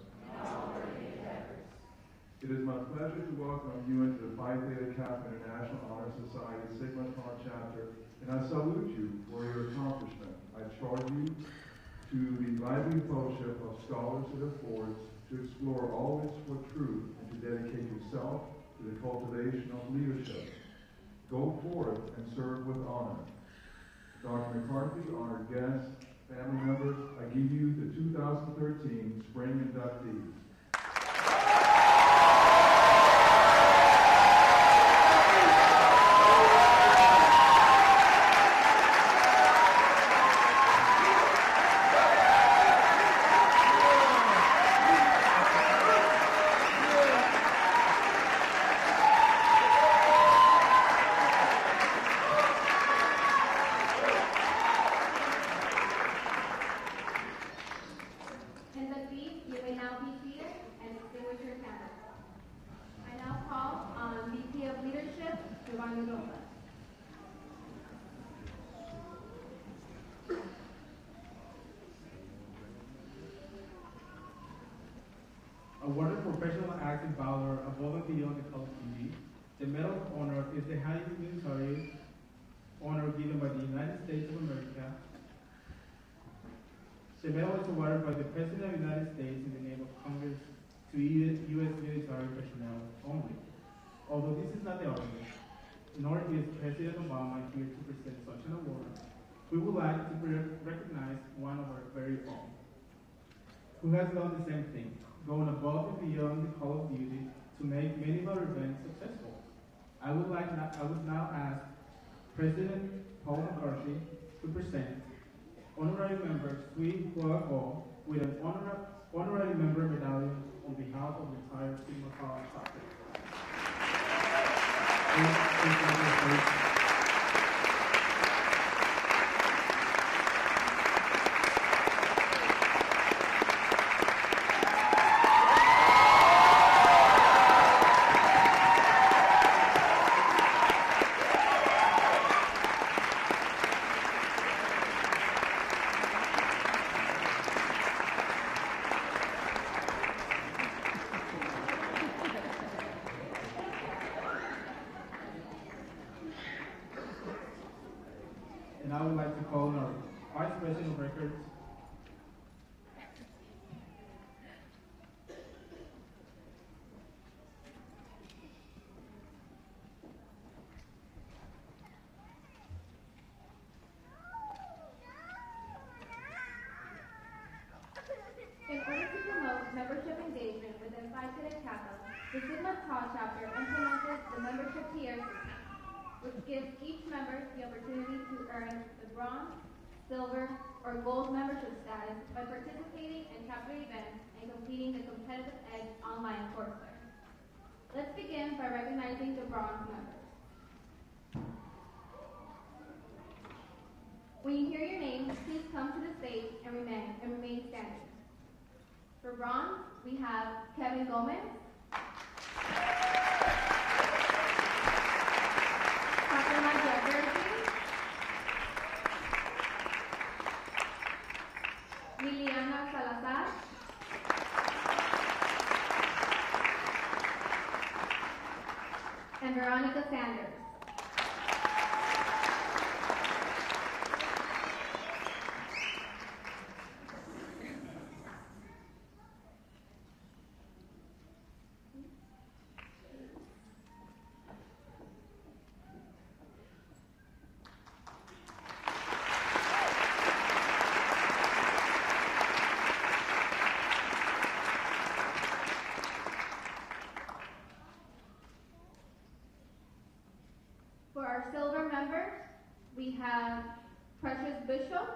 It is my pleasure to welcome you into the Phi Theta Kappa International Honor Society Sigma Tau chapter, and I salute you for your accomplishment. I charge you to the lively fellowship of scholars it affords to explore always for truth and to dedicate yourself to the cultivation of leadership. Go forth and serve with honor. Dr. McCarthy, honored guests, family members, I give you the 2013 Spring Inductees. Awarded professional act in valor above and beyond the call of duty, the Medal of Honor is the highest military honor given by the United States of America. The medal is awarded by the President of the United States in the name of Congress to U.S. military personnel only. Although this is not the only, nor is President Obama here to present such an award, we would like to recognize one of our very own, who has done the same thing, going above and beyond the call of duty to make many of our events successful. I would now ask President Paul McCarthy to present Honorary Member Sui Huago with an honorary member medallion on behalf of the entire Sigma Tau chapter. And I would like to call on our Vice President of Records, In order to promote membership engagement within Phi Theta Kappa, the Sigma Tau chapter implemented the membership tier system, which gives each member the opportunity to earn the bronze, silver, or gold membership status by participating in chapter events and completing the competitive Edge online courseware. Let's begin by recognizing the bronze members. When you hear your name, please come to the stage and remain standing. For bronze, we have Kevin Gomez, Liliana Salazar, and Veronica Sanders. For our silver members, we have Precious Bishop,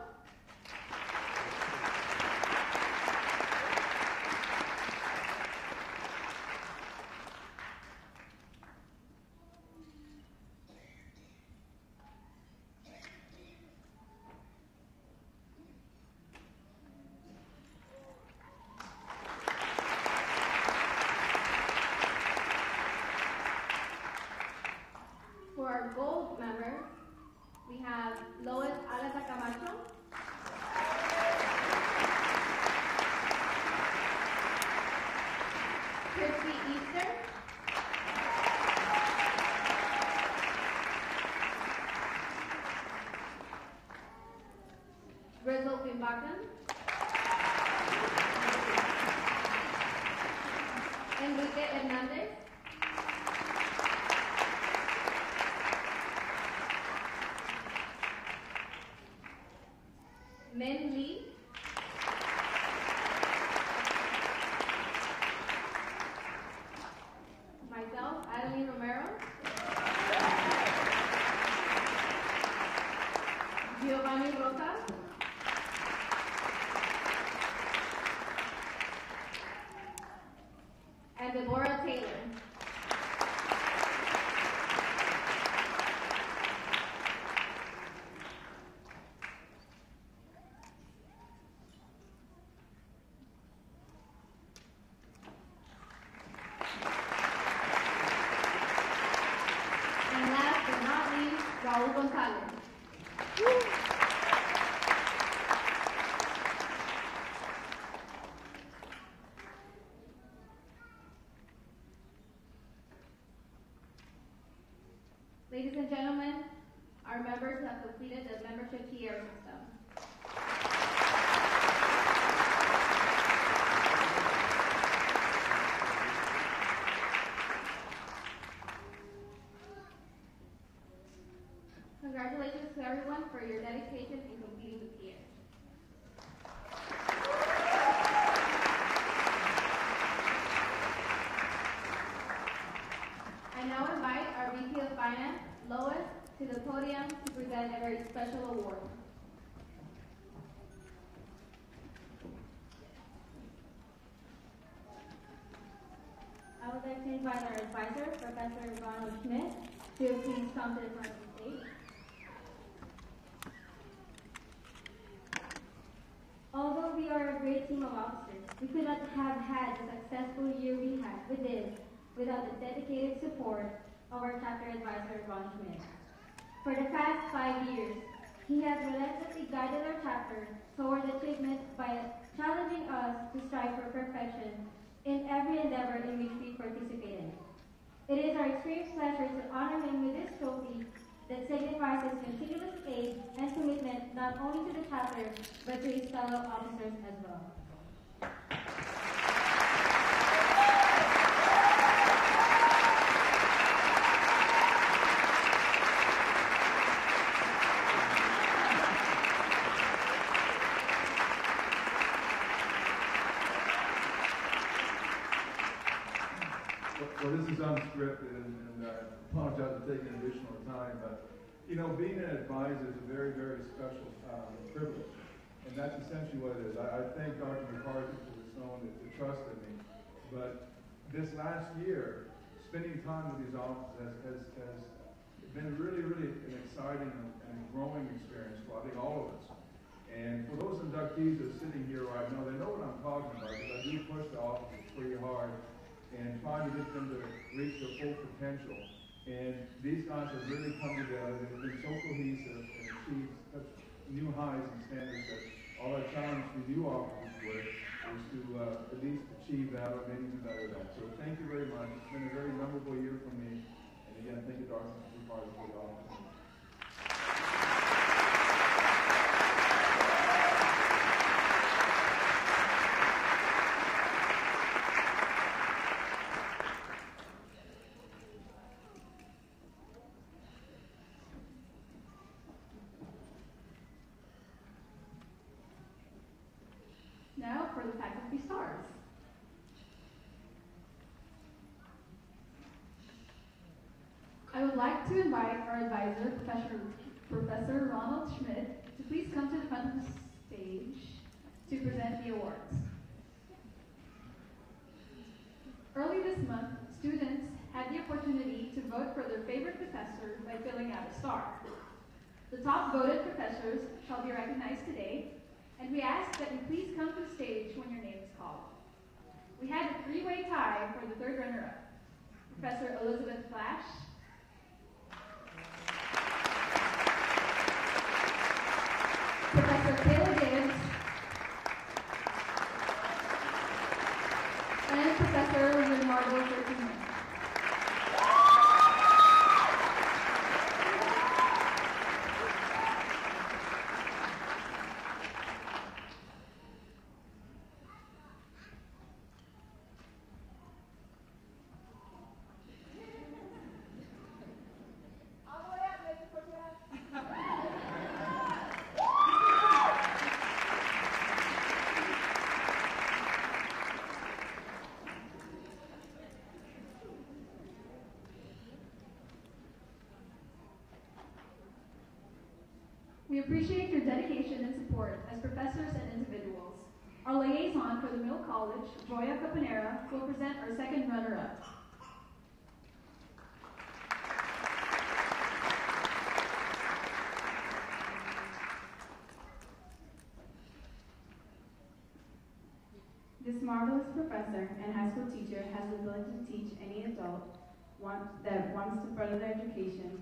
for our gold members, we have Lois Alata Camacho, Christy Easter, Grizzle Pimbacan, Enrique Hernandez, Min Lee, myself, Adeline Romero, Giovanni Roca, and Deborah Taylor. And last but not least, Raul Gonzalez. Ladies and gentlemen, our members have completed the membership tier system. everyone for your dedication in completing the year. I now invite our VP of Finance, Lois, to the podium to present a very special award. I would like to invite our advisor, Professor Ronald Schmidt, to please come to the front of the stage. Although we are a great team of officers, we could not have had the successful year we did without the dedicated support of our chapter advisor, Ron Schmidt. For the past 5 years, he has relentlessly guided our chapter toward achievement by challenging us to strive for perfection in every endeavor in which we participate in. It is our extreme pleasure to honor him with this trophy that signifies his continuous aid and commitment not only to the chapter, but to his fellow officers as well. Well, this is unscripted, and I apologize for taking additional time, but, you know, being an advisor is a very, very special privilege, and that's essentially what it is. I thank Dr. McCarthy for the stone to trust in me, but this last year, spending time with these officers has been really, really an exciting and growing experience for, I think, all of us. And for those inductees that are sitting here right now, they know what I'm talking about, because I do push the officers pretty hard and trying to get them to reach their full potential. And these guys have really come together. They've been so cohesive and achieved such new highs and standards that all I challenge the new officers with is to at least achieve that or maybe do better than that. So thank you very much. It's been a very memorable year for me. And again, thank you, Dr. McCarthy, for the opportunity. Now for the faculty stars. I would like to invite our advisor, Professor Ronald Schmidt, to please come to the front of the stage to present the awards. Early this month, students had the opportunity to vote for their favorite professor by filling out a star. The top voted professors shall be recognized today, and we ask that you please come to the stage when your name is called. We had a three-way tie for the third runner-up. Professor Elizabeth Flash, Professor Kayla Gibbs, and Professor Leonardo Fortuna. We appreciate your dedication and support as professors and individuals. Our liaison for the Mill College, Joya Caponera, will present our second runner-up. This marvelous professor and high school teacher has the ability to teach any adult that wants to further their education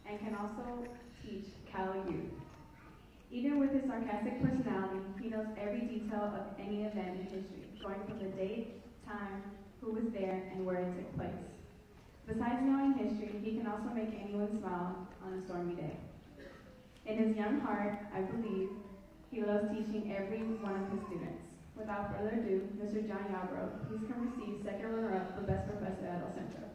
and can also teach Cal youth. Even with his sarcastic personality, he knows every detail of any event in history, going from the date, time, who was there, and where it took place. Besides knowing history, he can also make anyone smile on a stormy day. In his young heart, I believe, he loves teaching every one of his students. Without further ado, Mr. John Yarbrough, please come receive second runner-up for Best Professor at El Centro.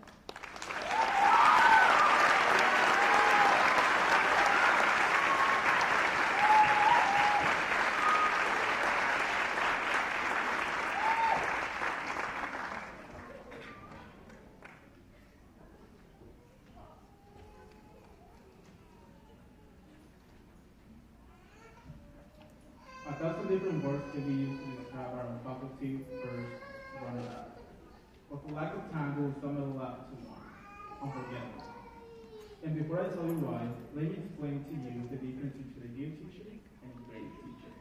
1,000 different words can be used to describe our faculty first runner-up. But for lack of time, we will sum it all up to one: unforgettable. And before I tell you why, let me explain to you the difference between a good teacher and a great teacher.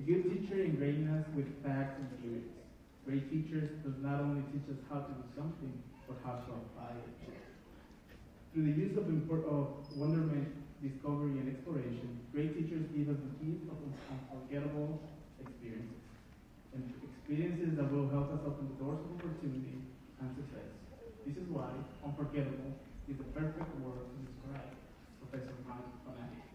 A good teacher ingrains us with facts and theories. Great teachers does not only teach us how to do something, but how to apply it. Through the use of wonderment, discovery, and exploration, great teachers give us the gift of unforgettable experiences. And experiences that will help us open the doors of opportunity and success. This is why unforgettable is the perfect word to describe Professor Mike Bonatti.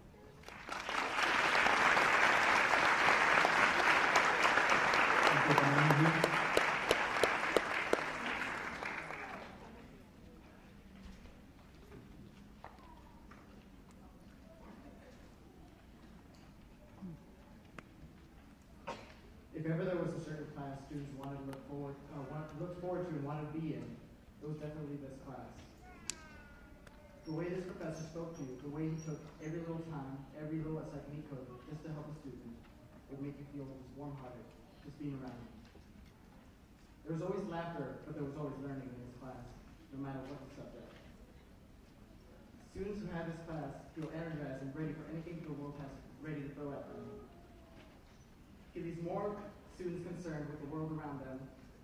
If ever there was a certain class students wanted to look forward to and wanted to be in, it was definitely this class. The way this professor spoke to you, the way he took every little time, every little second he could, just to help a student, would make you feel just warm-hearted, just being around him. There was always laughter, but there was always learning in this class, no matter what the subject. Students who have this class feel energized and ready for anything the world has ready to throw at them. He leaves more students concerned with the world around them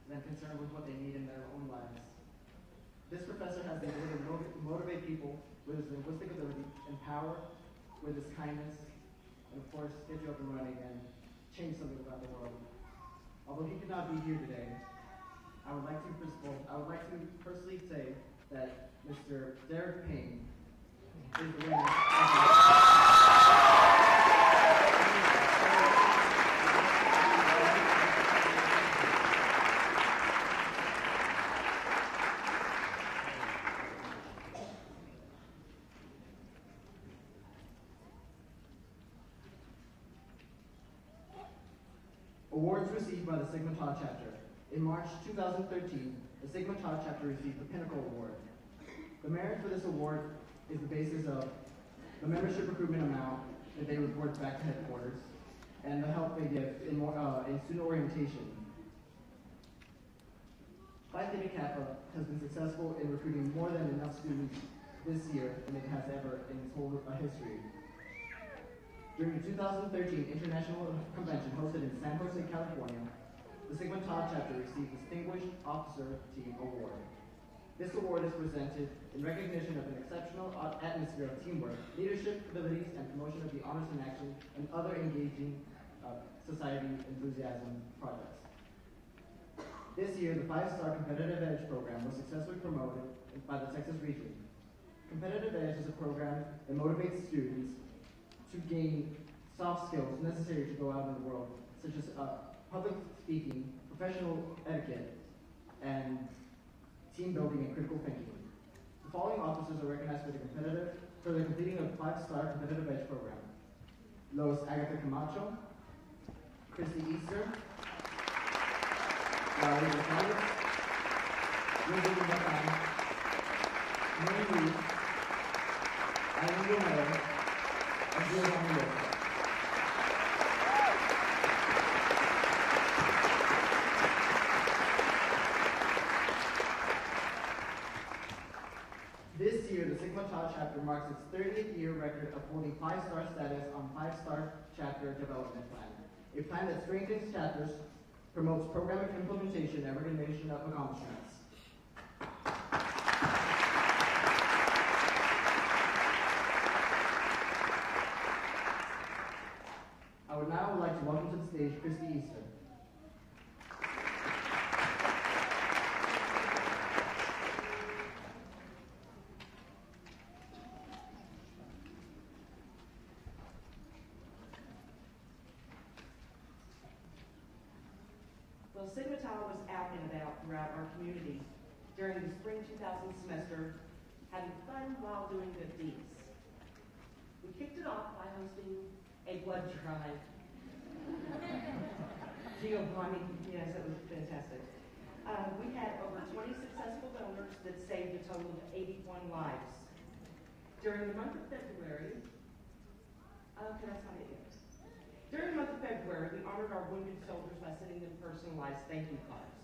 than concerned with what they need in their own lives. This professor has the ability to motivate people with his linguistic ability, empower with his kindness, and of course, get you up and running and change something about the world. Although he could not be here today, I would like to personally say that Mr. Derek Payne is the winner. Awards received by the Sigma Tau chapter. In March 2013, the Sigma Tau chapter received the Pinnacle Award. The merit for this award is the basis of the membership recruitment amount that they report back to headquarters and the help they give in student orientation. Phi Theta Kappa has been successful in recruiting more than enough students this year than it has ever in its whole history. During the 2013 International Convention hosted in San Jose, California, the Sigma Tau chapter received the Distinguished Officer Team Award. This award is presented in recognition of an exceptional atmosphere of teamwork, leadership abilities, and promotion of the honors in action and other engaging society enthusiasm projects. This year, the 5-star Competitive Edge program was successfully promoted by the Texas region. Competitive Edge is a program that motivates students to gain soft skills necessary to go out in the world, such as public speaking, professional etiquette, and team building and critical thinking. The following officers are recognized for the completing of the 5-star Competitive Edge program: Lois Agatha Camacho, Christy Easter, Larry Gonzalez, Lindsay Macan, Mary Lee, Eileen Romero, and Giovanni Lopez. This year, the Sigma Tau chapter marks its 30th year record of holding 5-star status on 5-star chapter development plan, a plan that strengthens chapters, promotes program implementation, and recognition of accomplishments. I would now like to welcome to the stage Christy Easter. Well, Sigma Tau was out and about throughout our community during the spring 2000 semester, having fun while doing good deeds. We kicked it off by hosting a blood drive. Giovanni, yes, it was fantastic. We had over 20 successful donors that saved a total of 81 lives. During the month of February, can I sign it yet? During the month of February, honored our wounded soldiers by sending them personalized thank you cards.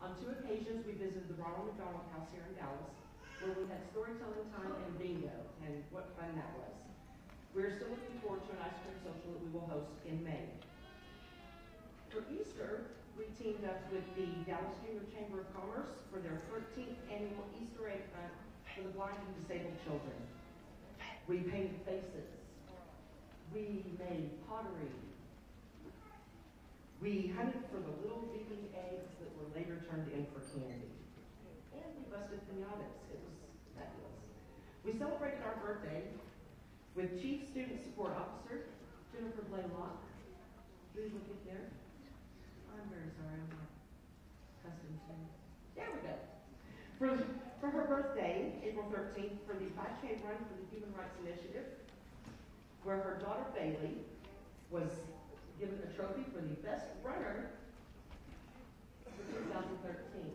On 2 occasions, we visited the Ronald McDonald House here in Dallas, where we had storytelling time and bingo, and what fun that was. We're still looking forward to an ice cream social that we will host in May. For Easter, we teamed up with the Dallas Junior Chamber of Commerce for their 13th annual Easter egg hunt for the blind and disabled children. We painted faces. We made pottery. We hunted for the little digging eggs that were later turned in for candy. And we busted pinatas. It was fabulous. We celebrated our birthday with Chief Student Support Officer Jennifer Blaylock. Please look at there. I'm very sorry, I'm not accustomed to. There we go. For her birthday, April 13th, for the 5K Run for the Human Rights Initiative, where her daughter Bailey was given a trophy for the best runner for 2013.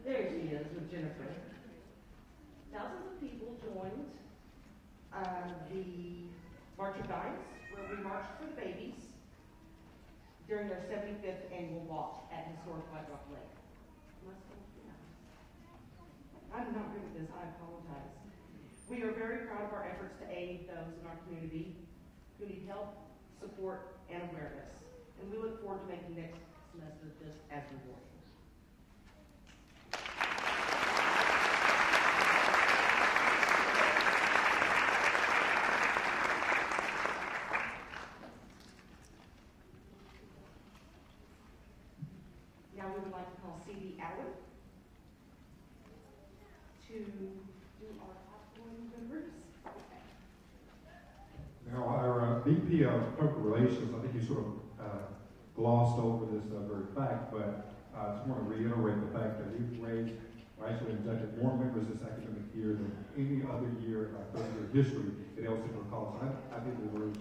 There she is with Jennifer. Thousands of people joined the March of Dimes, where we marched for the babies during their 75th annual walk at historic White Rock Lake. I'm not good at this, I apologize. We are very proud of our efforts to aid those in our community who need help, support, and awareness. And we look forward to making next semester just as rewarding. Now we would like to call C.D. Allen to do our outgoing members. Now, our VP of Public Relations, I think you sort of glossed over this very fact, but I just want to reiterate the fact that we've raised, or actually inducted more members this academic year than any other year in our 30-year history at El Centro College. I think we were a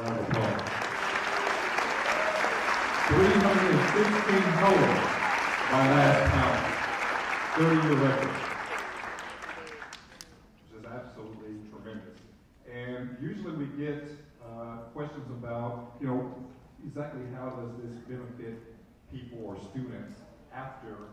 round of applause. 316 total by last count. 30-year record. Which is absolutely tremendous. And usually we get questions about, exactly how does this benefit people or students after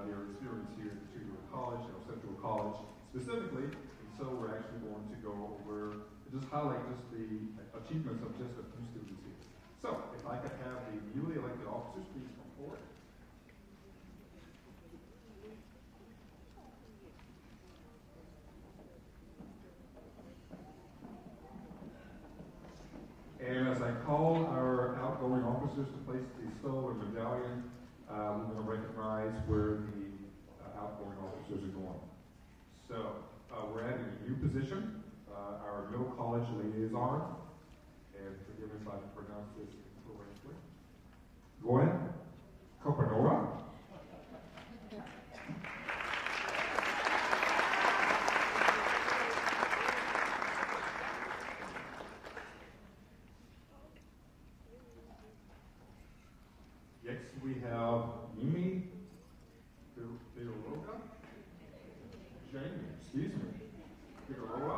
their experience here at the two-year college, Central College specifically. And so we're actually going to go over, just highlight just the achievements of just a few students here. So if I could have the newly elected officers please come forward. And as I call our outgoing officers to place the stole and medallion, we're going to recognize where the outgoing officers are going. So we're adding a new position, our middle college liaison, and forgive me if I pronounce this incorrectly. Gwen Copanora. Next we have Mimi Figueroa. Figueroa.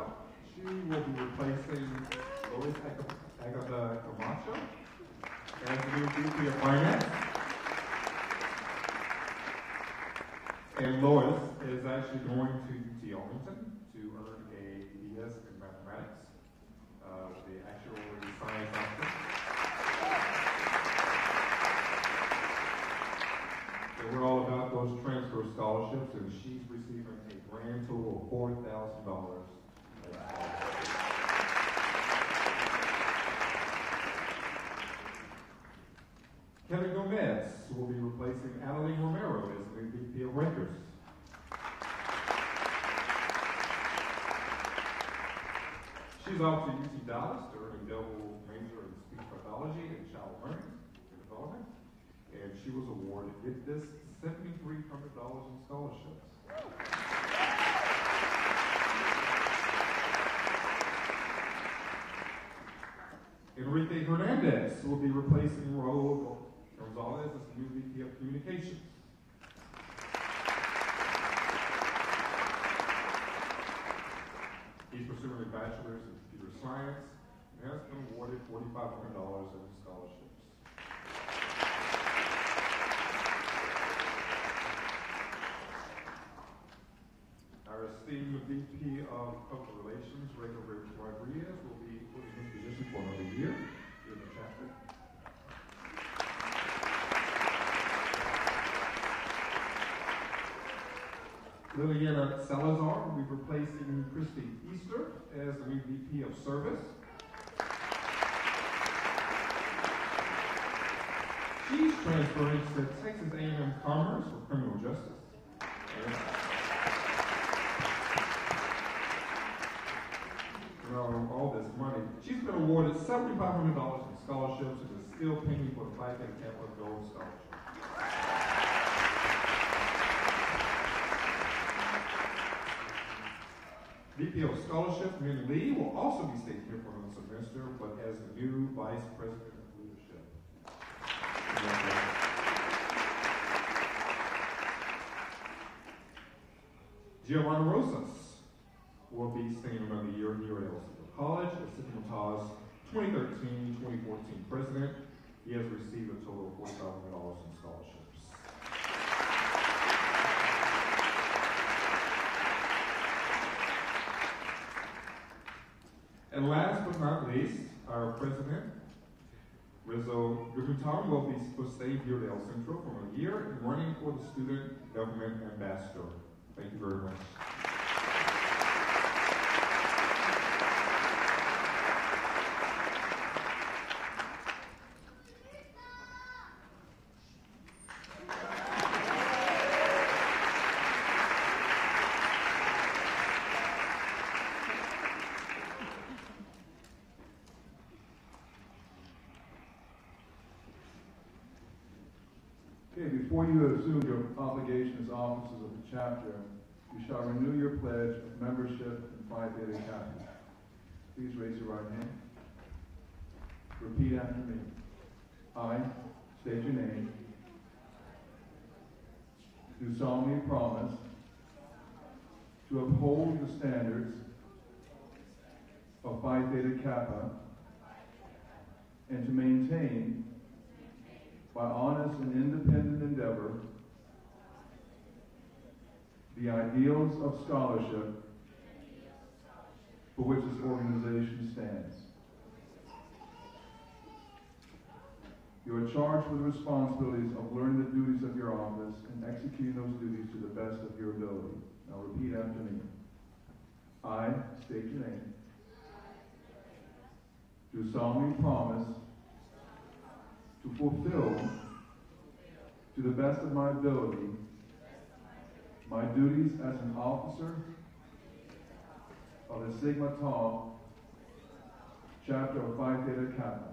She will be replacing Lois Agatha Camacho as the new VP of Finance. And Lois is actually going to UT Arlington to earn a BS in mathematics, the actuarial science option. And we're all about those transfer scholarships, and she's receiving a grand total of $4,000. Kevin Gomez will be replacing Adeline Romero as the VP of Records. She's off to UC Dallas to earn a double major in speech pathology and child learning and development. And she was awarded, get this, $7,300 in scholarships. Enrique Hernandez will be replacing Raul Gonzalez as the new VP of Communications. He's pursuing a bachelor's in computer science and has been awarded $4,500 in scholarships. Our esteemed VP of Public Relations, Rachel Rodriguez, will be putting his position for another year in the chapter. Liliana Salazar will be replacing Christy Easter as the new VP of Service. She's transferring to Texas A&M Commerce for Criminal Justice. All this money. She's been awarded $7,500 in scholarships and is still paying for the Phi Theta Kappa Gold Scholarship. VP of Scholarship, Min Lee, will also be staying here for another semester, but as the new Vice President of Leadership. Giovanna Rosas will be staying another year here at El Segundo College as Sigma Tau's 2013-2014 president. He has received a total of $4,500 in scholarships. And last but not least, our president, Rizzo Gugutar, will stay here at El Centro for a year and running for the Student Government Ambassador. Thank you very much. Before you assume your obligation as officers of the chapter, you shall renew your pledge of membership in Phi Theta Kappa. Please raise your right hand. Repeat after me. I state your name. Do solemnly promise to uphold the standards of Phi Theta Kappa and to maintain by honest and independent endeavor the ideals of scholarship for which this organization stands. You are charged with the responsibilities of learning the duties of your office and executing those duties to the best of your ability. Now repeat after me. I state your name. Do solemnly promise to fulfill, to the best of my ability, my duties as an officer of the Sigma Tau chapter of Phi Theta Kappa.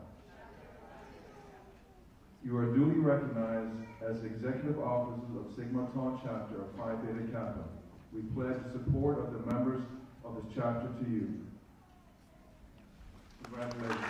You are duly recognized as executive officers of Sigma Tau chapter of Phi Theta Kappa. We pledge the support of the members of this chapter to you. Congratulations.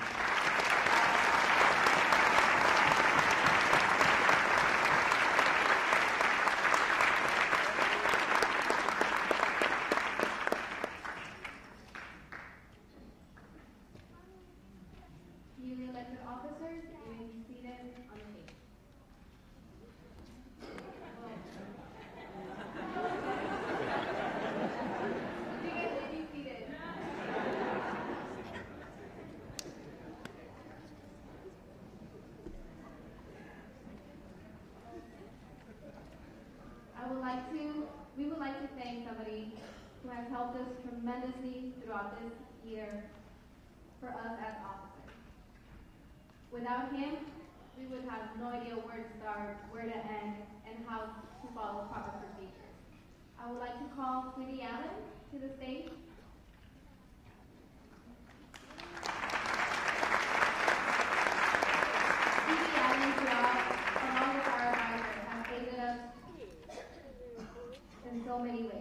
We would like to thank somebody who has helped us tremendously throughout this year for us as officers. Without him, we would have no idea where to start, where to end, and how to follow proper procedures. I would like to call Sweetie Allen to the stage. Sweetie Allen, along with our advisor, has aided us in so many ways.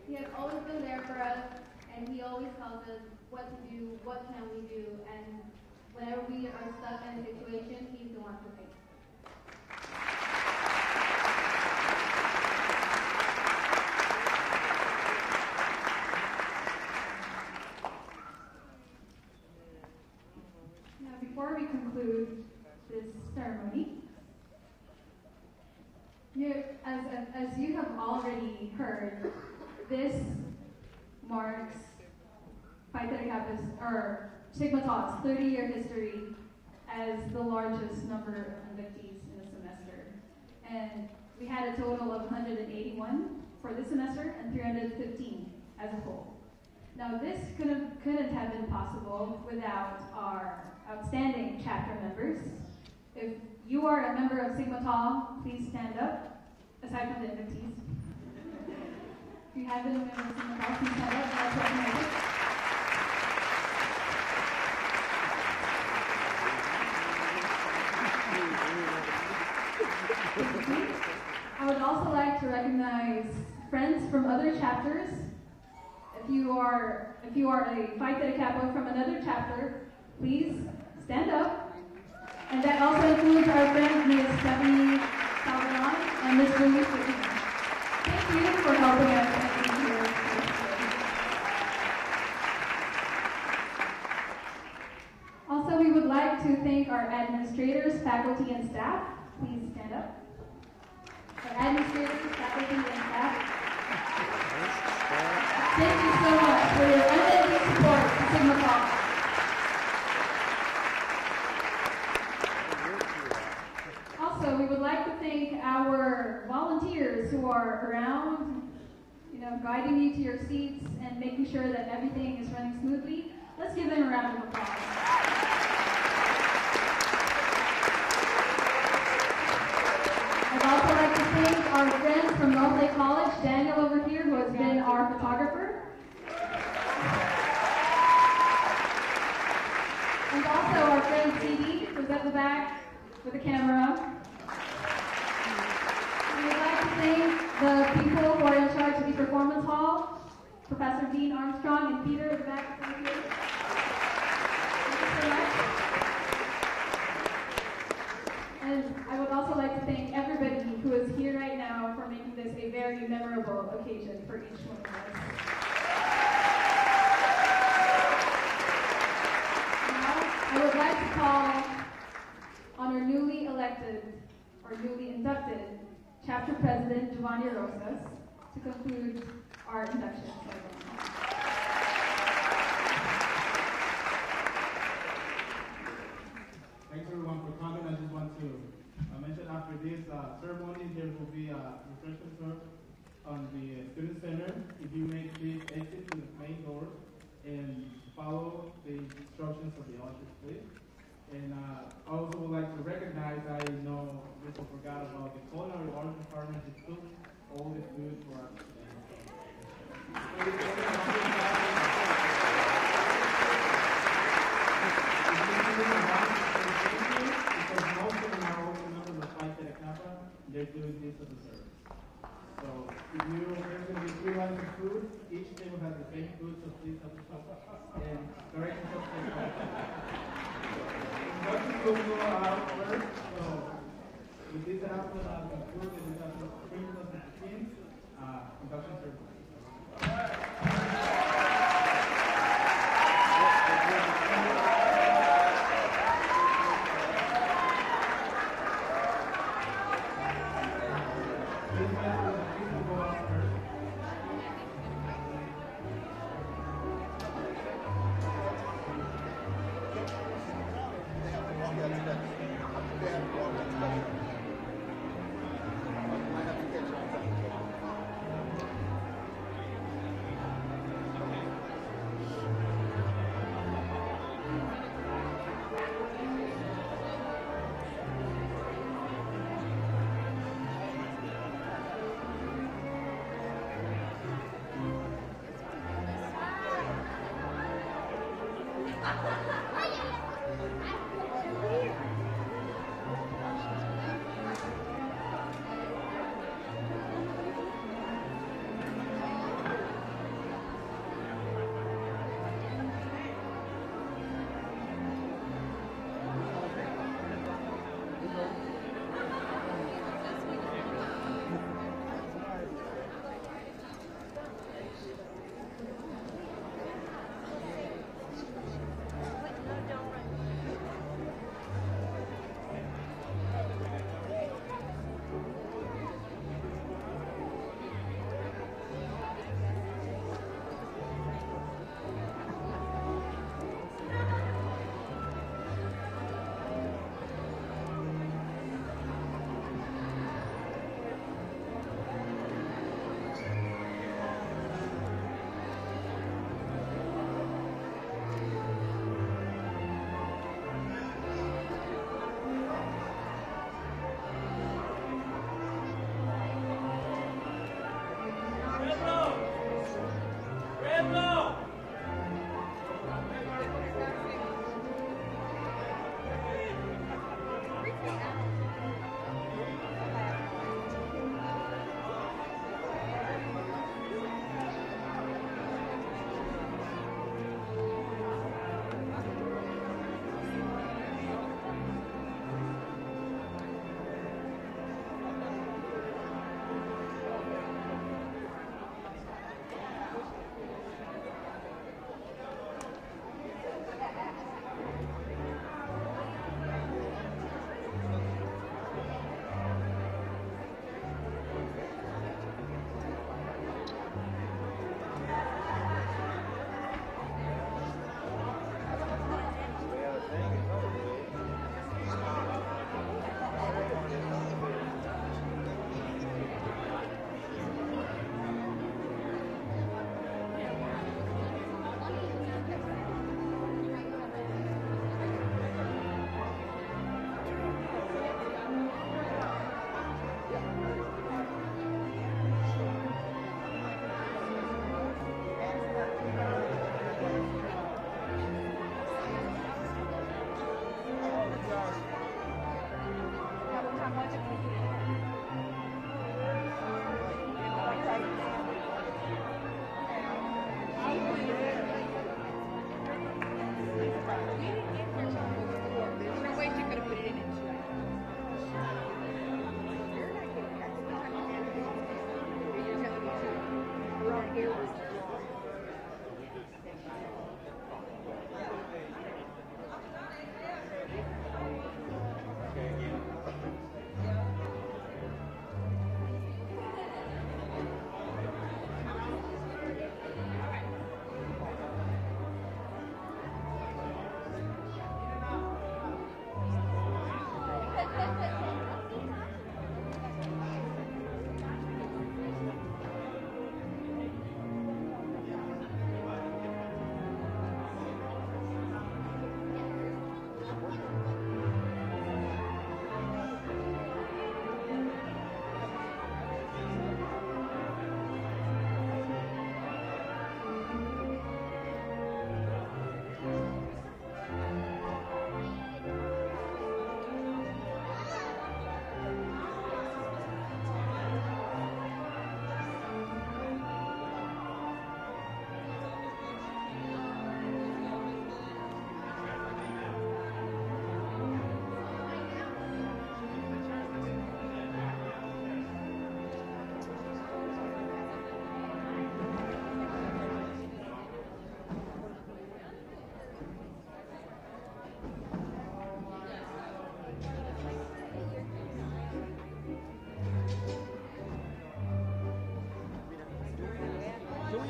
He has always been there for us, and he always tells us what to do, what can we do, and whenever we are stuck in a situation, he's the one to face it. as you have already heard, this marks Phi Theta Kappa's, or Sigma Taup's 30-year history as the largest number of inductees in a semester. And we had a total of 181 for this semester and 315 as a whole. Now this couldn't have been possible without our outstanding chapter members. If you are a member of Sigma Tau, please stand up, aside from the inductees. If you have been a member of Sigma Tau, please stand up. Let's recognize it. I would also like to recognize friends from other chapters. If you are a Phi Theta Kappa from another chapter, please stand up. And that also includes our friend Ms. Stephanie Salvaron and Ms. Louise Whitman. Thank you for helping us get here. Also, we would like to thank our administrators, faculty, and staff. Please stand up. Our administrators, faculty, and staff. Thank you so much for your unending support to Sigma Tau. Also, we would like to thank our volunteers who are around, guiding you to your seats and making sure that everything is running smoothly. Let's give them a round of applause. I'd also like to thank our friends from North Lake College, Daniel over here, who has been our photographer. And also our friend CD, who's at the back with the camera. We would like to thank the people who are in charge of the performance hall, Professor Dean Armstrong and Peter at the back over here. Thank you so much. And I would also like to thank everybody who is here right now for making this a very memorable occasion for each one of us. Now, I would like to call on our newly elected, or newly inducted, Chapter President Giovanni Rosas to conclude our induction ceremony. Thanks everyone for coming. I just want to mention after this ceremony, there will be a refreshment served on the Student Center. If you may please exit to the main doors and follow the instructions of the ushers, please. And I also would like to recognize, I know Rachel forgot about the culinary arts department who cooked all the food for us today. Because most of them are also members of Phi Theta Kappa, they're doing this as a service. So if you there's going to be 3 lines of food, each table has the same food, so please help yourself and direct yourself to the Induction will go out first, so with this announcement, I'll conclude the induction of 2015 induction ceremony.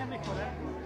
mejorar.